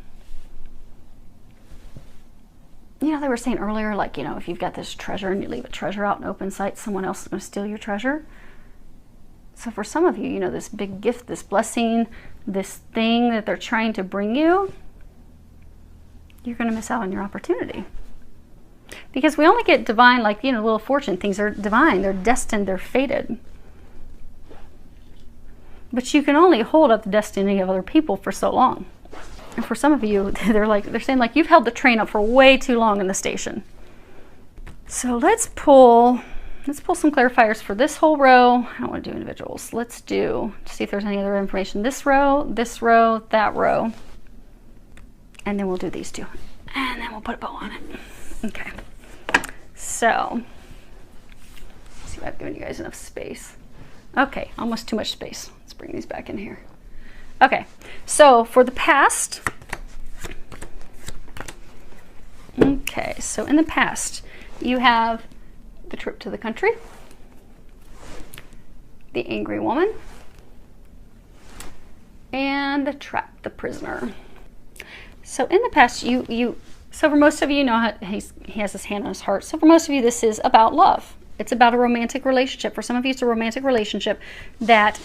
You know, they were saying earlier, like, you know, if you've got this treasure and you leave a treasure out in open sight, someone else is going to steal your treasure. So for some of you, you know, this big gift, this blessing, this thing that they're trying to bring you, you're going to miss out on your opportunity. Because we only get divine, like, you know, Wheel of Fortune, things are divine, they're destined, they're fated. But you can only hold up the destiny of other people for so long. And for some of you, they're saying, like, you've held the train up for way too long in the station. So let's pull some clarifiers for this whole row. I don't want to do individuals. Let's see if there's any other information. This row, that row. And then we'll do these two. And then we'll put a bow on it. Okay. So, let's see if I've given you guys enough space. Okay, almost too much space. Let's bring these back in here. Okay, so for the past. Okay, so in the past, you have the trip to the country, the angry woman, and the trap, the prisoner. So in the past, so for most of you, know how he has his hand on his heart. So for most of you, this is about love. It's about a romantic relationship. For some of you, it's a romantic relationship that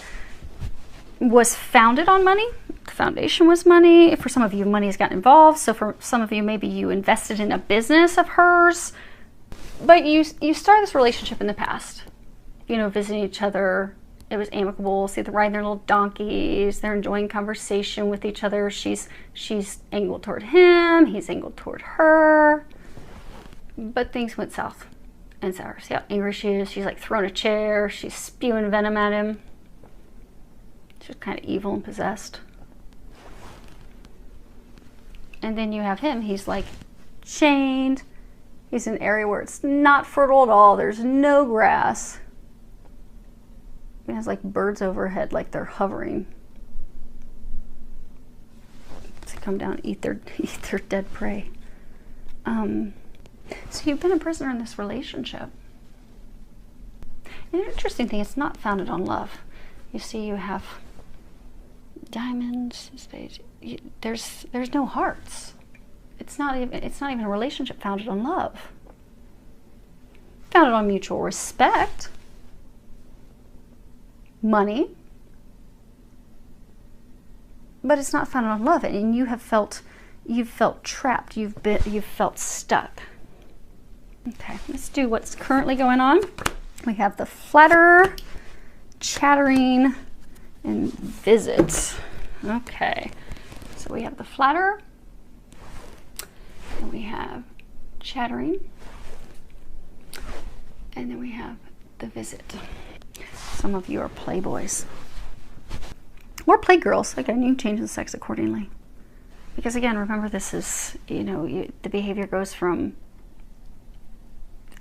was founded on money. The foundation was money. For some of you, money has gotten involved. So for some of you, maybe you invested in a business of hers. But you started this relationship in the past. You know, visiting each other. It was amicable. See, they're riding their little donkeys. They're enjoying conversation with each other. She's angled toward him. He's angled toward her. But things went south and sour. See how angry she is? She's like throwing a chair. She's spewing venom at him. She's kind of evil and possessed. And then you have him. He's like chained. He's in an area where it's not fertile at all. There's no grass. It has like birds overhead, like they're hovering to come down and eat their dead prey. So you've been a prisoner in this relationship. And an interesting thing, it's not founded on love. You see, you have Diamonds, spades. There's no hearts. It's not even a relationship founded on love. Founded on mutual respect, money, but it's not founded on love. And you've felt trapped. You've felt stuck. Okay, let's do what's currently going on. We have the flatterer, chattering, and visit. Okay, so we have the flatterer, and we have chattering, and then we have the visit. Some of you are playboys or playgirls. Again, you can change the sex accordingly, because again, remember, this is, you know, the behavior goes from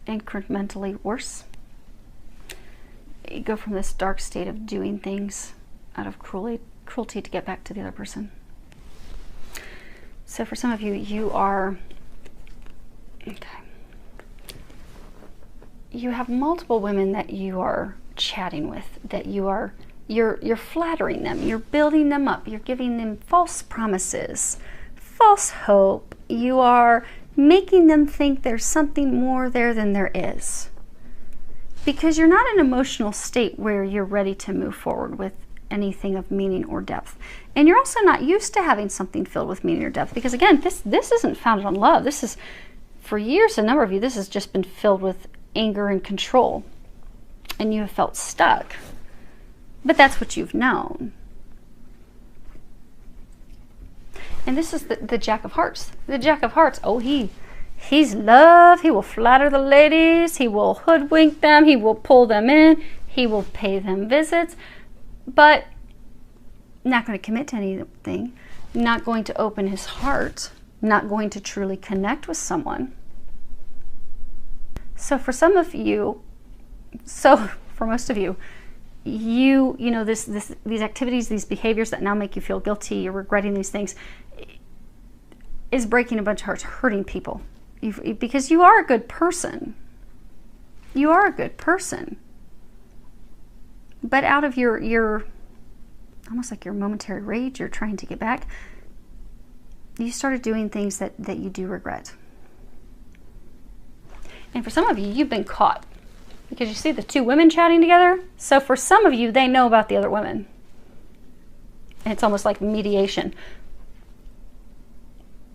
incrementally worse. You go from this dark state of doing things out of cruelty to get back to the other person. So for some of you, you are, okay, you have multiple women that you are chatting with, that you're flattering them, you're building them up, you're giving them false promises, false hope. You are making them think there's something more there than there is, because you're not in an emotional state where you're ready to move forward with anything of meaning or depth. And you're also not used to having something filled with meaning or depth, because again, this isn't founded on love. This is, for years, a number of you, this has just been filled with anger and control, and you have felt stuck. But that's what you've known. And this is the Jack of Hearts. The Jack of Hearts, oh, he's love. He will flatter the ladies. He will hoodwink them. He will pull them in. He will pay them visits. But not going to commit to anything. Not going to open his heart. Not going to truly connect with someone. So for some of you, for most of you, you know, these activities, these behaviors that now make you feel guilty, you're regretting these things, is breaking a bunch of hearts, hurting people. Because you are a good person. You are a good person. But out of your almost like your momentary rage, you're trying to get back, you started doing things that you do regret. And for some of you, you've been caught. Because you see the two women chatting together. So for some of you, they know about the other women. And it's almost like mediation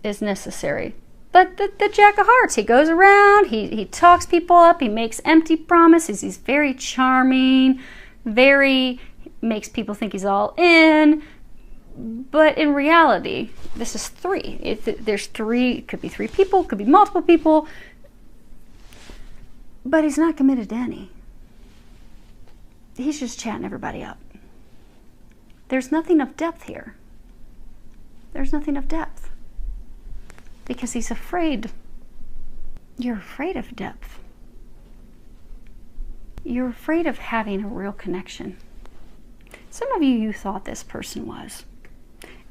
is necessary. But the Jack of Hearts, he goes around, he talks people up, he makes empty promises, he's very charming, makes people think he's all in. But in reality, this is three. There's three, it could be three people, it could be multiple people. But he's not committed to any. He's just chatting everybody up. There's nothing of depth here. There's nothing of depth. Because he's afraid. You're afraid of depth. You're afraid of having a real connection. Some of you thought this person was.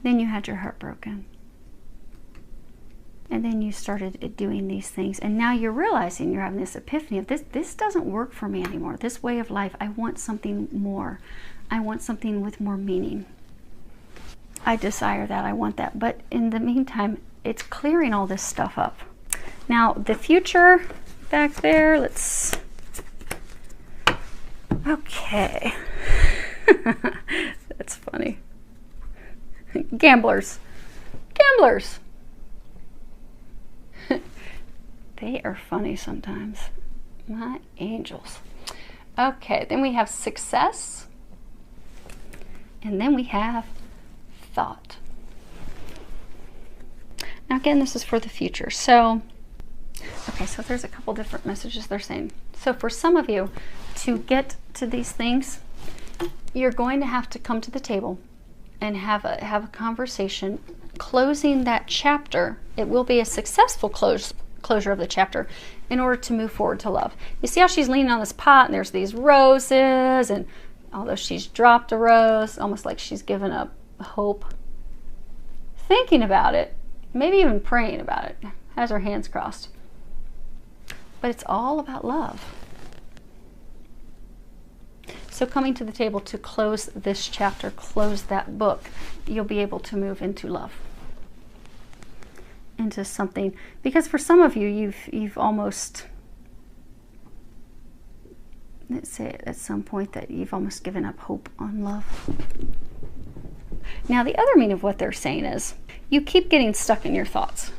Then you had your heart broken. And then you started doing these things. And now you're realizing, you're having this epiphany of this doesn't work for me anymore. This way of life, I want something more. I want something with more meaning. I desire that, I want that. But in the meantime, it's clearing all this stuff up. Now, the future back there, let's... Okay. That's funny. Gamblers. Gamblers. They are funny sometimes. My angels. Okay, then we have success. And then we have thought. Now again, this is for the future. So, okay, so there's a couple different messages they're saying. So for some of you, to get to these things, you're going to have to come to the table and have a conversation, closing that chapter. It will be a successful closure of the chapter in order to move forward to love. You see how she's leaning on this pot and there's these roses, and although she's dropped a rose, almost like she's given up hope, thinking about it, maybe even praying about it, has her hands crossed. But it's all about love. So coming to the table to close this chapter, close that book, you'll be able to move into love. Into something, because for some of you, you've almost, let's say at some point that you've almost given up hope on love. Now the other meaning of what they're saying is you keep getting stuck in your thoughts.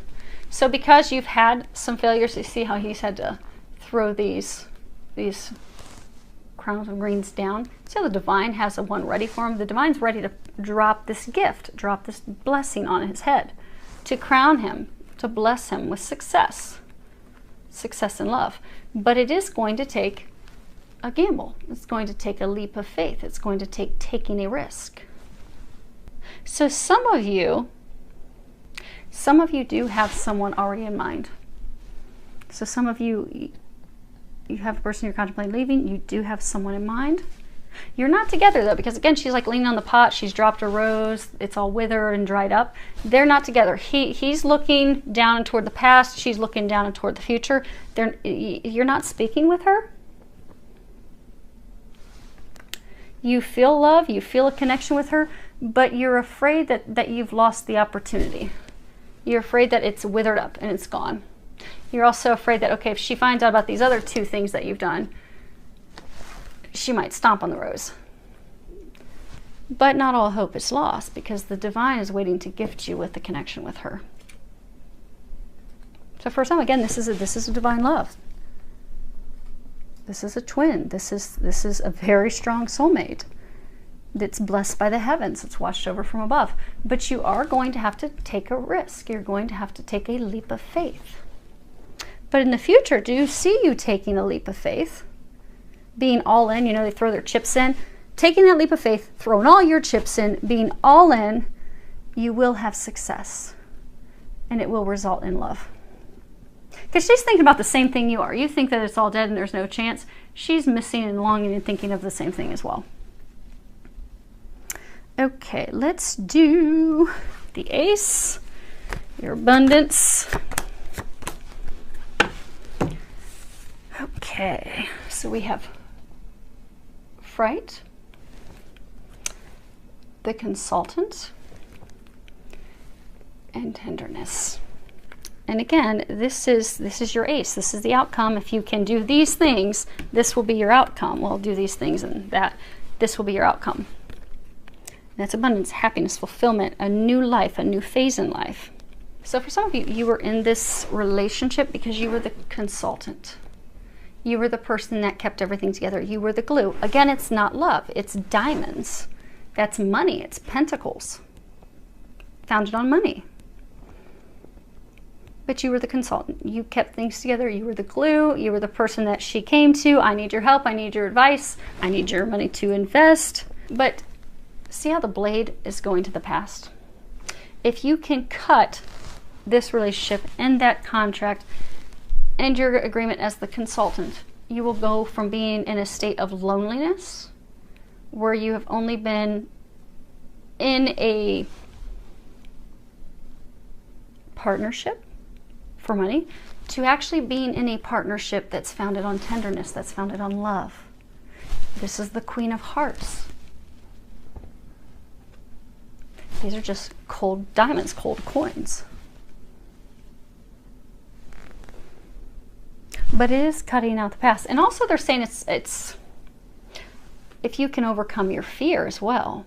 So because you've had some failures, you see how he's had to throw these crowns of greens down. See how the divine has a one ready for him? The divine's ready to drop this gift, drop this blessing on his head, to crown him, to bless him with success in love. But it is going to take a gamble. It's going to take a leap of faith. It's going to take taking a risk. So some of you do have someone already in mind. So some of you have a person you're contemplating leaving. You do have someone in mind. You're not together though, because again, she's like leaning on the pot. She's dropped a rose. It's all withered and dried up. They're not together. He's looking down toward the past. She's looking down and toward the future. You're not speaking with her. You feel love. You feel a connection with her, but you're afraid that you've lost the opportunity. You're afraid that it's withered up and it's gone. You're also afraid that, okay, if she finds out about these other two things that you've done, she might stomp on the rose. But not all hope is lost, because the divine is waiting to gift you with the connection with her. So for some, again, this is a divine love. This is a twin. This is a very strong soulmate that's blessed by the heavens. It's watched over from above. But you are going to have to take a risk. You're going to have to take a leap of faith. But in the future, do you see you taking a leap of faith? Being all in, they throw their chips in. Taking that leap of faith, throwing all your chips in, being all in, you will have success. And it will result in love. Because she's thinking about the same thing you are. You think that it's all dead and there's no chance. She's missing and longing and thinking of the same thing as well. Okay, let's do the Ace, your abundance. Okay, so we have fright, the consultant, and tenderness. And again, this is your ace. This is the outcome. If you can do these things, this will be your outcome. Well, do these things and this will be your outcome. And that's abundance, happiness, fulfillment, a new life, a new phase in life. So for some of you, you were in this relationship because you were the consultant. You were the person that kept everything together. You were the glue. Again, it's not love. It's diamonds. That's money. It's pentacles. Founded on money. But you were the consultant. You kept things together. You were the glue. You were the person that she came to. I need your help. I need your advice. I need your money to invest. But see how the blade is going to the past? If you can cut this relationship and that contract and your agreement as the consultant, you will go from being in a state of loneliness where you have only been in a partnership for money to actually being in a partnership that's founded on tenderness, that's founded on love. This is the Queen of Hearts. These are just cold diamonds, cold coins. But it is cutting out the past. And also they're saying it's if you can overcome your fear as well.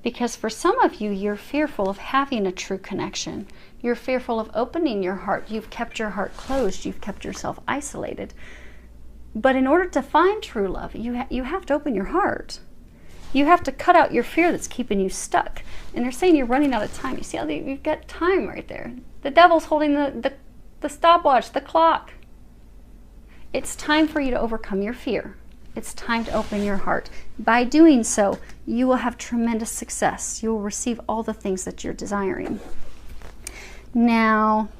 Because for some of you, you're fearful of having a true connection. You're fearful of opening your heart. You've kept your heart closed. You've kept yourself isolated. But in order to find true love, you have to open your heart. You have to cut out your fear that's keeping you stuck. And they're saying you're running out of time. You see how you've got time right there. The devil's holding the stopwatch, the clock. It's time for you to overcome your fear. It's time to open your heart. By doing so, you will have tremendous success. You will receive all the things that you're desiring. Now,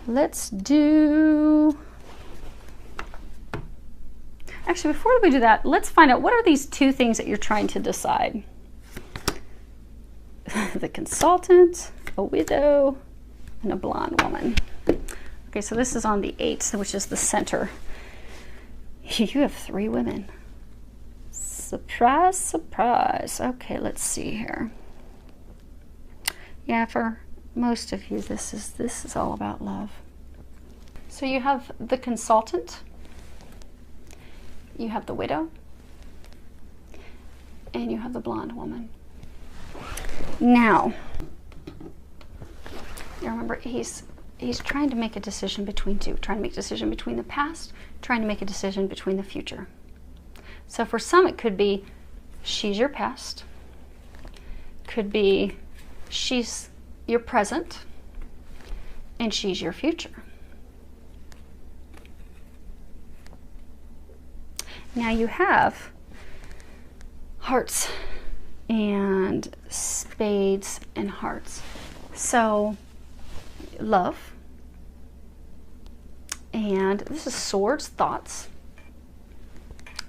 let's do... Actually, before we do that, let's find out what are these two things that you're trying to decide. The consultant, a widow, and a blonde woman. Okay, so this is on the 8th, which is the center. You have 3 women. Surprise, surprise. Okay, let's see here. Yeah, for most of you, this is all about love. So you have the consultant, you have the widow, and you have the blonde woman. Now, you remember he's trying to make a decision between two, trying to make a decision between the past, trying to make a decision between the future. So for some, it could be she's your past, could be she's your present, and she's your future. Now you have hearts and spades and hearts. So love, and this is swords, thoughts,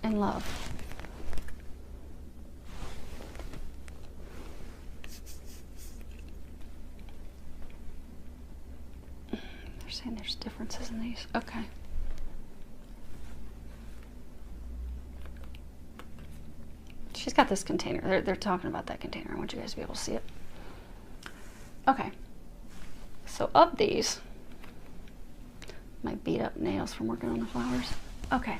and love. They're saying there's differences in these. Okay. She's got this container. They're talking about that container. I want you guys to be able to see it. Okay. So of these, my beat up nails from working on the flowers. Okay.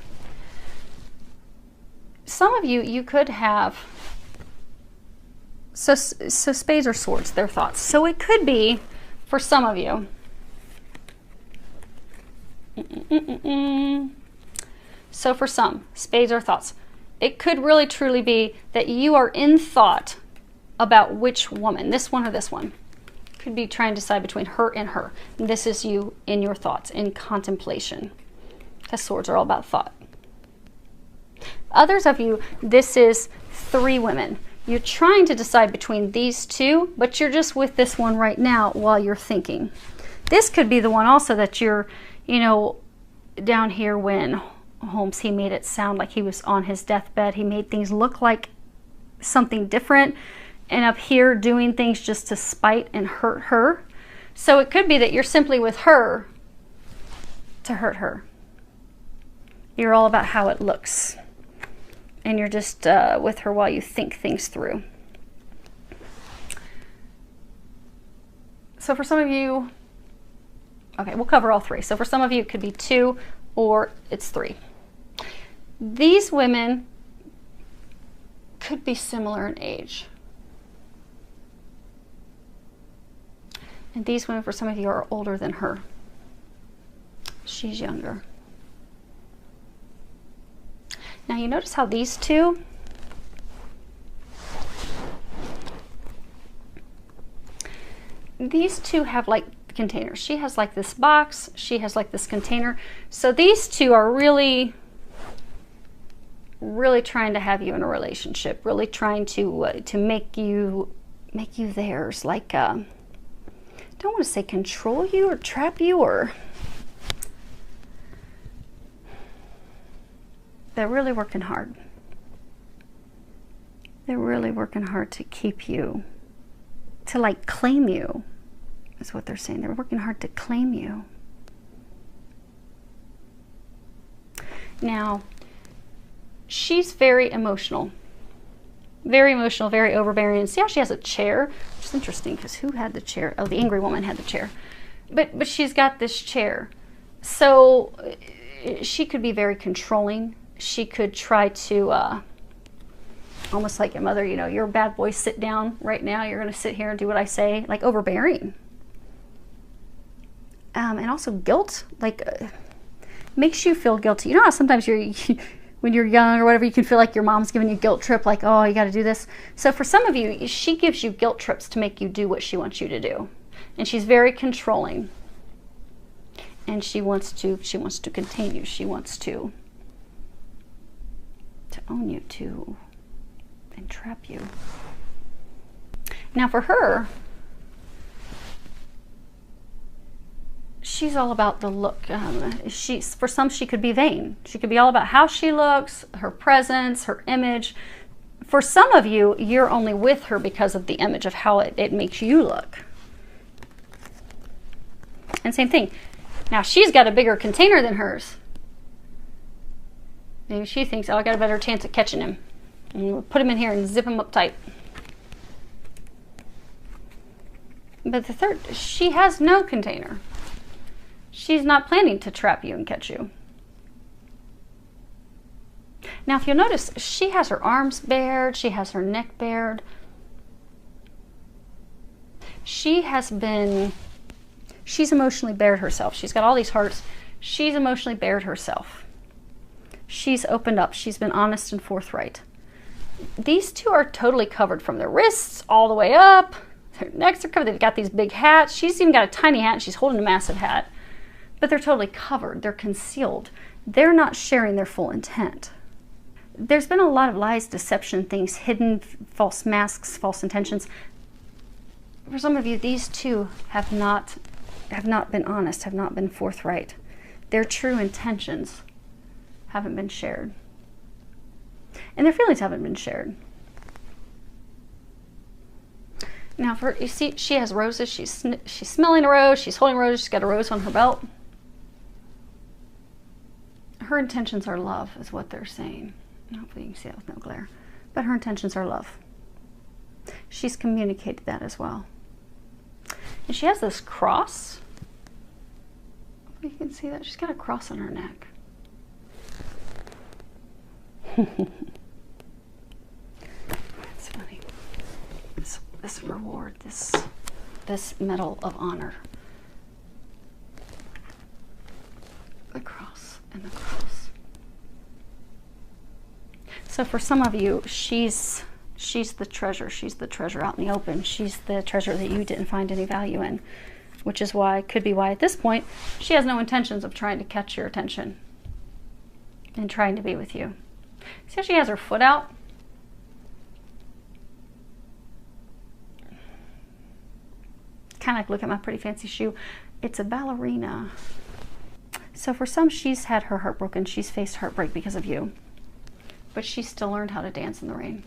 Some of you could have, so spades or swords, they're thoughts. So it could be, for some of you, so for some, spades or thoughts, it could really truly be that you are in thought about which woman, this one or this one. Could be trying to decide between her and her. And this is you in your thoughts, in contemplation. Because swords are all about thought. Others of you, this is 3 women. You're trying to decide between these 2, but you're just with this one right now while you're thinking. This could be the one also that you're, you know, down here when Holmes, he made it sound like he was on his deathbed. He made things look like something different. And up here doing things just to spite and hurt her. So it could be that you're simply with her to hurt her. You're all about how it looks. And you're just with her while you think things through. So for some of you, okay, we'll cover all 3. So for some of you, it could be 2 or it's 3. These women could be similar in age. And these women, for some of you, are older than her. She's younger. Now you notice how these 2, have like containers. She has like this box, she has like this container. So these 2 are really trying to have you in a relationship, really trying to make you theirs, like I don't want to say control you or trap you, or they're really working hard. They're really working hard to keep you, to like claim you, is what they're saying. They're working hard to claim you. Now, she's very emotional. Very emotional, very overbearing. See how she has a chair? Which is interesting because who had the chair? Oh, the angry woman had the chair. But she's got this chair. So she could be very controlling. She could try to, almost like your mother, you know, you're a bad boy, sit down right now. You're going to sit here and do what I say. Like overbearing. And also guilt, like makes you feel guilty. You know how sometimes when you're young or whatever, you can feel like your mom's giving you guilt trip, like, oh, you got to do this. So for some of you, she gives you guilt trips to make you do what she wants you to do. And she's very controlling. And she wants to contain you. She wants to own you, to entrap you. Now for her, she's all about the look. For some, she could be vain. She could be all about how she looks, her presence, her image. For some of you, you're only with her because of the image of how it makes you look. And same thing. Now, she's got a bigger container than hers. Maybe she thinks, oh, I got a better chance at catching him. And we'll put him in here and zip him up tight. But the third, she has no container. She's not planning to trap you and catch you. Now, if you'll notice, she has her arms bared. She has her neck bared. She's emotionally bared herself. She's got all these hearts. She's emotionally bared herself. She's opened up. She's been honest and forthright. These two are totally covered from their wrists all the way up. Their necks are covered. They've got these big hats. She's even got a tiny hat and she's holding a massive hat. But they're totally covered. They're concealed. They're not sharing their full intent. There's been a lot of lies, deception, things hidden, false masks, false intentions. For some of you, these two have not been honest, have not been forthright. Their true intentions haven't been shared. And their feelings haven't been shared. Now, you see, she has roses. She's smelling a rose. She's holding a rose. She's got a rose on her belt. Her intentions are love, is what they're saying. Hopefully you can see that with no glare. But her intentions are love. She's communicated that as well. And she has this cross. You can see that. She's got a cross on her neck. That's funny. This reward, this medal of honor. The cross and the cross. So for some of you, she's the treasure. She's the treasure out in the open. She's the treasure that you didn't find any value in, which is why, could be why at this point, she has no intentions of trying to catch your attention and trying to be with you. See how she has her foot out? Kind of like, look at my pretty fancy shoe. It's a ballerina. So for some, she's had her heart broken. She's faced heartbreak because of you. But she's still learned how to dance in the rain.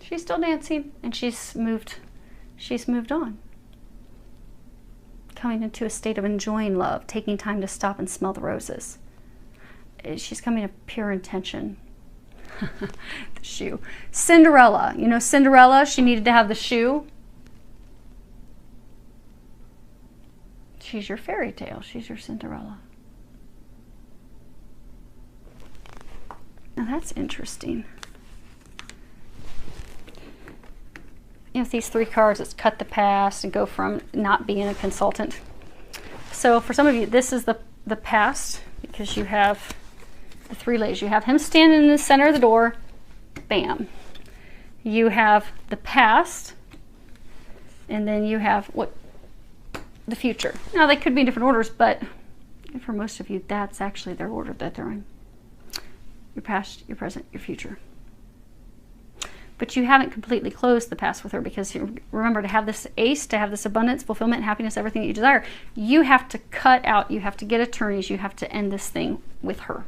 She's still dancing, and she's moved on. Coming into a state of enjoying love, taking time to stop and smell the roses. She's coming to pure intention. The shoe. Cinderella. You know Cinderella, she needed to have the shoe. She's your fairy tale. She's your Cinderella. Now that's interesting. You know, with these three cards, it's cut the past and go from not being a consultant. So for some of you, this is the past, because you have the three ladies. You have him standing in the center of the door. Bam. You have the past, and then you have the future. Now they could be in different orders, but for most of you, that's actually their order that they're in. Your past, your present, your future. But you haven't completely closed the past with her, because you remember, to have this ace, to have this abundance, fulfillment, happiness, everything that you desire, you have to cut out, you have to get attorneys, you have to end this thing with her.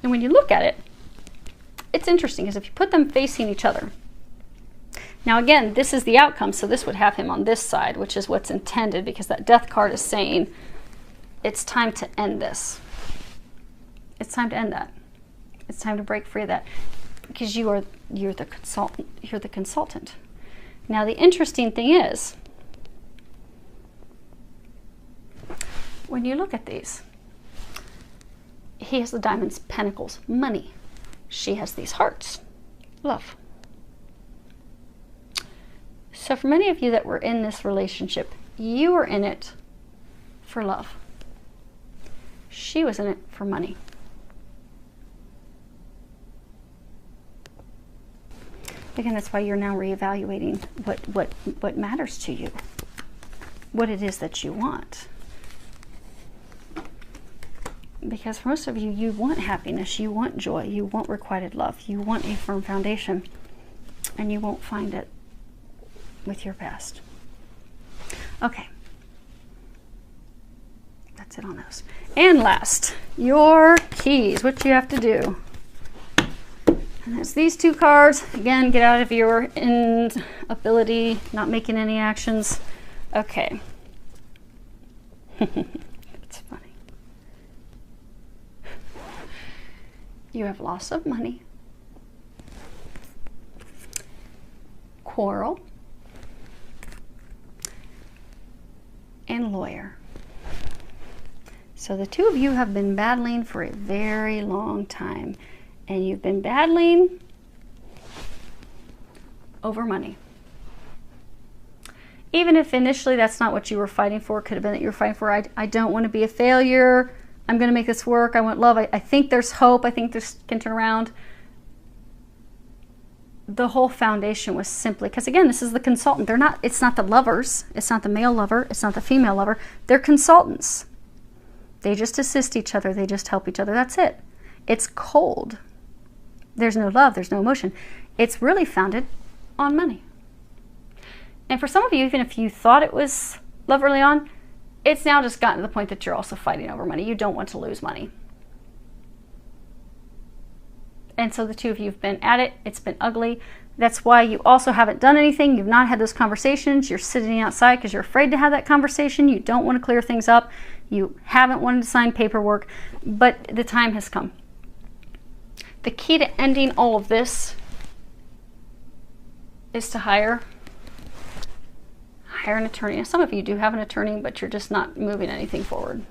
And when you look at it, it's interesting, because if you put them facing each other, now again, this is the outcome, so this would have him on this side, which is what's intended, because that death card is saying it's time to end this. It's time to end that. It's time to break free of that, because you're the consultant. You're the consultant. Now the interesting thing is, when you look at these, he has the diamonds, pentacles, money. She has these hearts, love. So for many of you that were in this relationship, you were in it for love. She was in it for money. Again, that's why you're now reevaluating what matters to you, what it is that you want. Because for most of you, you want happiness, you want joy, you want requited love, you want a firm foundation, and you won't find it with your past. Okay. That's it on those. And last, your keys, what you have to do. And that's these two cards. Again, get out of your inability, not making any actions. Okay. It's funny. You have loss of money, quarrel, and lawyer. So the two of you have been battling for a very long time, and you've been battling over money. Even if initially that's not what you were fighting for, it could have been that you were fighting for, I don't want to be a failure, I'm going to make this work, I want love, I think there's hope, I think this can turn around. The whole foundation was simply, because again, this is the consultant. It's not the lovers, it's not the male lover, it's not the female lover, they're consultants. They just assist each other, they just help each other, that's it. It's cold. There's no love, there's no emotion. It's really founded on money. And for some of you, even if you thought it was love early on, it's now just gotten to the point that you're also fighting over money. You don't want to lose money. And so the two of you have been at it. It's been ugly. That's why you also haven't done anything. You've not had those conversations. You're sitting outside because you're afraid to have that conversation. You don't want to clear things up. You haven't wanted to sign paperwork, but the time has come. The key to ending all of this is to hire an attorney. Now, some of you do have an attorney, but you're just not moving anything forward.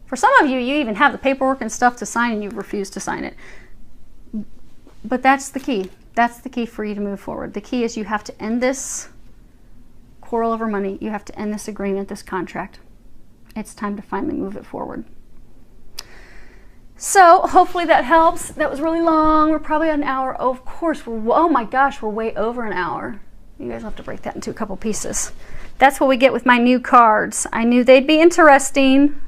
For some of you, you even have the paperwork and stuff to sign and you refuse to sign it. But that's the key. That's the key for you to move forward. The key is you have to end this quarrel over money. You have to end this agreement, this contract. It's time to finally move it forward. So hopefully that helps. That was really long. We're probably an hour. Oh, of course, oh my gosh, we're way over an hour. You guys will have to break that into a couple pieces. That's what we get with my new cards. I knew they'd be interesting.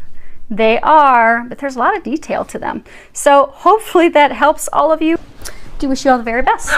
They are, but there's a lot of detail to them. So hopefully that helps all of you. Do wish you all the very best.